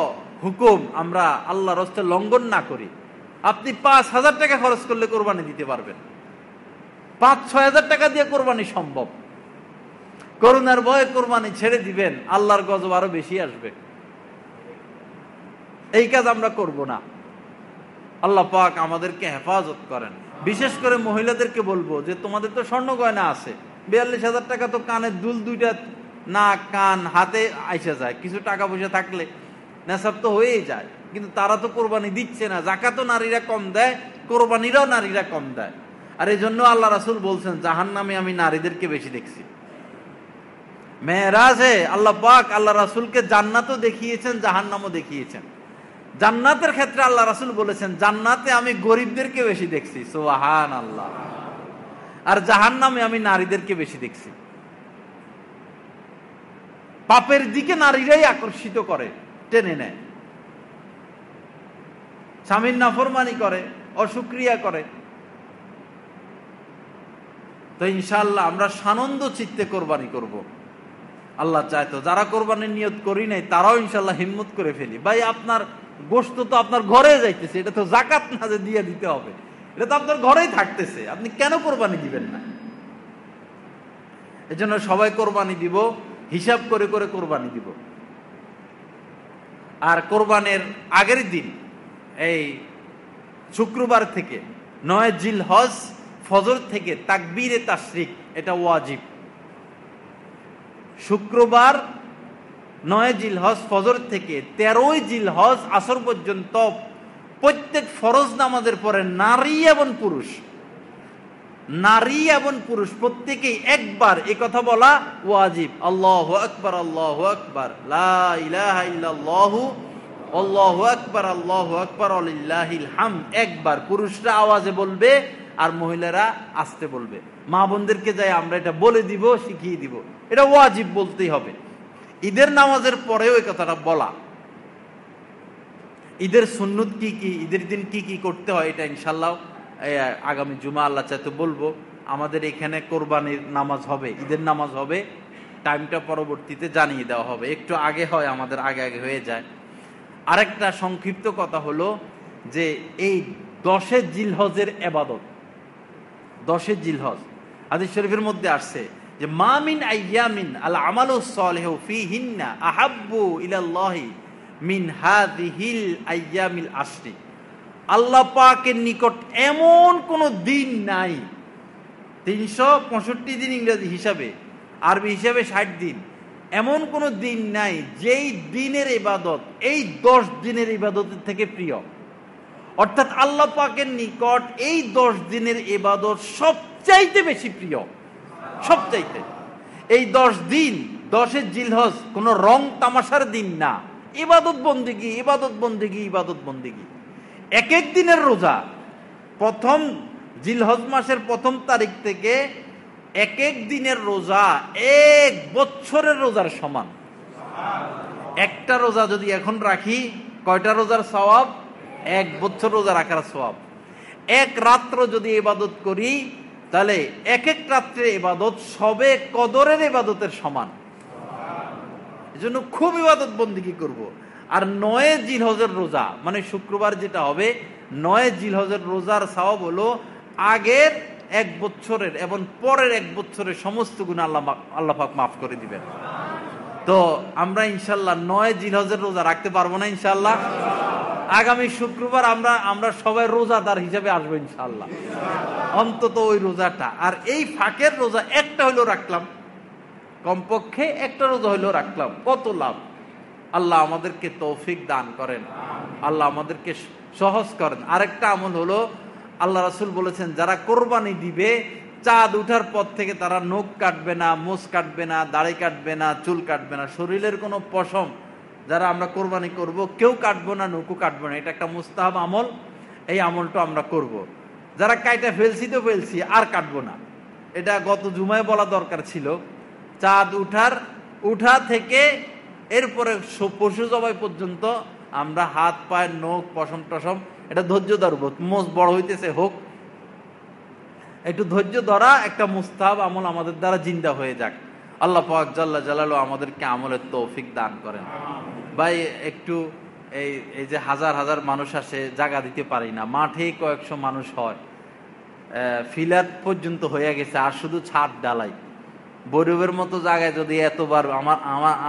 S1: হুকুম আমরা আল্লাহর রাস্তায় লঙ্ঘন না করি। আপনি 5,000 টাকা খরচ করলে কোরবানি দিতে পারবেন, 5-6 টাকা দিয়ে কোরবানি সম্ভব। করুণার ভয়ে কোরবানি ছেড়ে দিবেন, আল্লাহর গজব আরো বেশি আসবে। এই কাজ আমরা করব না। আল্লাহ পাক আমাদেরকে হেফাজত করেন। বিশেষ করে মহিলাদেরকে বলবো যে তোমাদের তো স্বর্ণ গয়না আছে, 42,000 টাকা তো কানের দুল দুইটা, নাক কান হাতে আইসা যায়, কিছু টাকা পয়সা থাকলে নেশাব তো হয়েই যায়, কিন্তু তারা তো কোরবানি দিচ্ছে না। যাকাতও নারীরা কম দেয়, কোরবানিরাও নারীরা কম দেয়। আর এই জন্য আল্লাহ রাসূল বলছেন, জাহান্নামে আমি নারীদেরকে বেশি দেখছি। মেরাজে আল্লাহ পাক আল্লাহ রাসূলকে জান্নাতও দেখিয়েছেন, জাহান্নামও দেখিয়েছেন। জান্নাতের ক্ষেত্রে আল্লাহ রাসূল বলেছেন, জান্নাতে আমি গরিবদেরকে বেশি দেখছি, সুবহানাল্লাহ, আর জাহান্নামে আমি নারীদেরকে বেশি দেখছি। পাপের দিকে নারীরাই আকর্ষিত করে, টেনে নেয়, স্বামীর নাফরমানি করে, অশুকরিয়া করে। তো ইনশাআল্লাহ আমরা সানন্দ চিত্তে কোরবানি করব। আল্লাহ চায় তো যারা কোরবানির নিয়ত করি নাই তারাও ইনশাআল্লাহ হিম্মত করে ফেলি। ভাই আপনার গোশত তো আপনার ঘরে যাইতেছে, এটা তো যাকাত না যে দিয়ে দিতে হবে, এটা তো আপনার ঘরেই থাকতেছে, আপনি কেন কোরবানি দিবেন না? এজন্য সবাই কোরবানি দিব, হিসাব করে করে কোরবানি দিব। আর কোরবানের আগের দিন এই শুক্রবার থেকে 9 জিলহজ ফজর থেকে তাকবীরে তাশরিক এটা ওয়াজিব। শুক্রবার 9 জিলহজ ফজর থেকে 13 জিলহজ আসর পর্যন্ত প্রত্যেক ফরজ নামাজের পরে নারী এবং পুরুষ প্রত্যেকেই একবার এই কথা বলা ওয়াজিব, আল্লাহু আকবার আল্লাহু আকবার লা ইলাহা ইল্লাল্লাহু আল্লাহু আকবার ওয়ালিল্লাহিল হামদ। একবার পুরুষরা আওয়াজে বলবে আর মহিলারা আস্তে বলবে। মা বোনদেরকে যাই আমরা এটা বলে দিব, শিখিয়ে দিব, এটা ওয়াজিব, বলতেই হবে। ঈদের নামাজের পরেও এই কথাটা বলা। ঈদের সুন্নত কি কি, ঈদের দিন কি কি করতে হয়, এটা ইনশাআল্লাহ আগামী জুমা আল্লাহ চাইতে বলবো। আমাদের এখানে কোরবানির নামাজ হবে, ঈদের নামাজ হবে, টাইমটা পরবর্তীতে জানিয়ে দেওয়া হবে, একটু আগে হয়, আমাদের আগে আগে হয়ে যায়। আরেকটা সংক্ষিপ্ত কথা হলো যে এই 10 জিলহজের ইবাদত, 10 জিলহজ হাদিস শরীফের মধ্যে আসছে যে মা মিন আইয়ামিন আল আমালুস সালিহু ফিহিন্না আহাব্বু ইলাল্লাহি মিন হাযিহিল আইয়ামিল আশরি। আল্লাহ পাকের নিকট এমন কোন দিন নাই, 365 দিন ইংরেজি হিসাবে, আরবি হিসাবে 60 দিন, এমন কোন দিন নাই যেই দিনের ইবাদত এই 10 দিনের ইবাদতের থেকে প্রিয়। অর্থাৎ আল্লাহ পাকের নিকট এই 10 দিনের ইবাদত সবচাইতে বেশি প্রিয়, সবচাইতে। এই 10 দিন 10 জিলহজ কোন রং তামাশার দিন না, ইবাদত বন্দেগী, ইবাদত বন্দেগী, ইবাদত বন্দেগী। এক এক দিনের রোজা প্রথম জিলহজ মাসের 1ম তারিখ থেকে এক এক দিনের রোজা 1 বছরের রোজার সমান। একটা রোজা যদি এখন রাখি, কয়টা রোজার সওয়াব? 1 বছর রোজা রাখার সওয়াব। এক রাত্র যদি ইবাদত করি তাহলে এক এক রাত্রে ইবাদত সবে কদরের ইবাদতের সমান। এজন্য খুব ইবাদত বন্দেগী করব। আর 9 জিলহজের রোজা মানে শুক্রবার যেটা হবে, 9 জিলহজের রোজার সওয়াব হলো আগের 1 বছরের এবং পরের 1 বছরের সমস্ত গুনাহ আল্লাহ পাক মাফ করে দিবেন। তো আমরা ইনশাআল্লাহ 9 জিলহজের রোজা রাখতে পারবো না ইনশাআল্লাহ? আগামী শুক্রবার আমরা সবাই রোজাদার হিসেবে আসবো ইনশাআল্লাহ, অন্তত ওই রোজাটা। আর এই ফাঁকের রোজা একটা হইলো রাখলাম, কমপক্ষে একটা রোজা হইলো রাখলাম, কত লাভ। আল্লাহ আমাদেরকে তৌফিক দান করেন, আল্লাহ আমাদেরকে সহজ করেন। আরেকটা আমল হলো, আল্লাহ রাসূল বলেছেন যারা কোরবানি দিবে চাঁদ উঠার পর থেকে তারা নখ কাটবে না, মোছ কাটবে না, দাড়ি কাটবে না, চুল কাটবে না, শরীরের কোনো পশম যারা আমরা কোরবানি করব কেউ কাটবো না, নখও কাটবো না। এটা একটা মুস্তাহাব আমল, এই আমলটা আমরা করব। যারা কাইটা ফেলছি তো ফেলছি, আর কাটবো না, এটা গত জুমায় বলা দরকার ছিল। চাঁদ উঠা থেকে এরপরে পশু জবাই পর্যন্ত আমরা হাত পায়ের নখ পশম টসম এটা ধৈর্য ধরব। মোষ বড় হইতেছে হোক, একটু ধৈর্য ধরা একটা মুস্তাহাব আমল আমাদের দ্বারা জিন্দা হয়ে যাক। আল্লাহ পাক জাল্লা জালালু আমাদেরকে আমলের তৌফিক দান করেন। ভাই একটু এই যে হাজার হাজার মানুষ আসে, জায়গা দিতে পারি না, মাঠে কয়েকশো মানুষ হয়, ফিলার পর্যন্ত হয়ে গেছে, আর শুধু ছাদ ডালাই। বৈরবের মতো জায়গায় যদি এতবার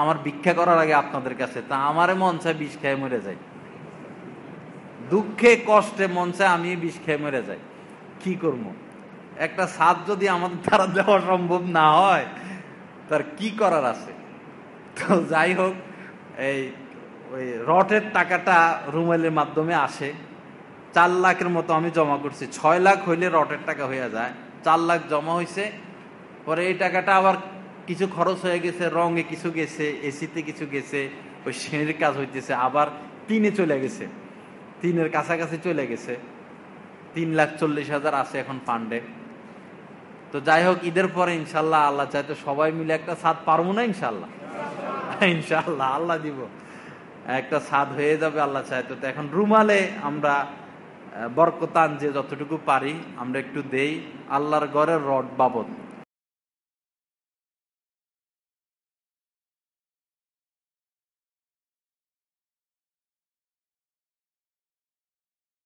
S1: আমার ভিক্ষা করার আগে আপনাদের কাছে, তা আমারে মন চায় বিষ খেয়ে মরে যাই, দুঃখে কষ্টে মন চায় আমি বিষ খেয়ে মরে যাই। কি করবো? একটা ছাদ যদি আমাদের দ্বারা দেওয়া সম্ভব না হয় তার কি করার আছে? তো যাই হোক, ওই রটের টাকাটা রুমেলের মাধ্যমে আসে, 4 লাখের মতো আমি জমা করছি। 6 লাখ হইলে রটের টাকা হয়ে যায়, 4 লাখ জমা হয়েছে। পরে এই টাকাটা আবার কিছু খরচ হয়ে গেছে, রঙে কিছু গেছে, এসিতে কিছু গেছে, ওই সিঁড়ির কাজ হইতেছে, আবার 3-এ চলে গেছে, 3-এর কাছাকাছি চলে গেছে। 3,40,000 আছে এখন ফান্ডে। তো যাই হোক, ঈদের পরে ইনশাল্লাহ আল্লাহ চাইতে সবাই মিলে একটা ছাদ পারবো না ইনশাল্লাহ? ইনশাআল্লাহ আল্লাহ দিব, একটা ছাদ হয়ে যাবে আল্লাহ চাইতো। তো এখন রুমালে আমরা বরকতান যে যতটুকু পারি আমরা একটু দেই আল্লাহর ঘরের রড বাবদ।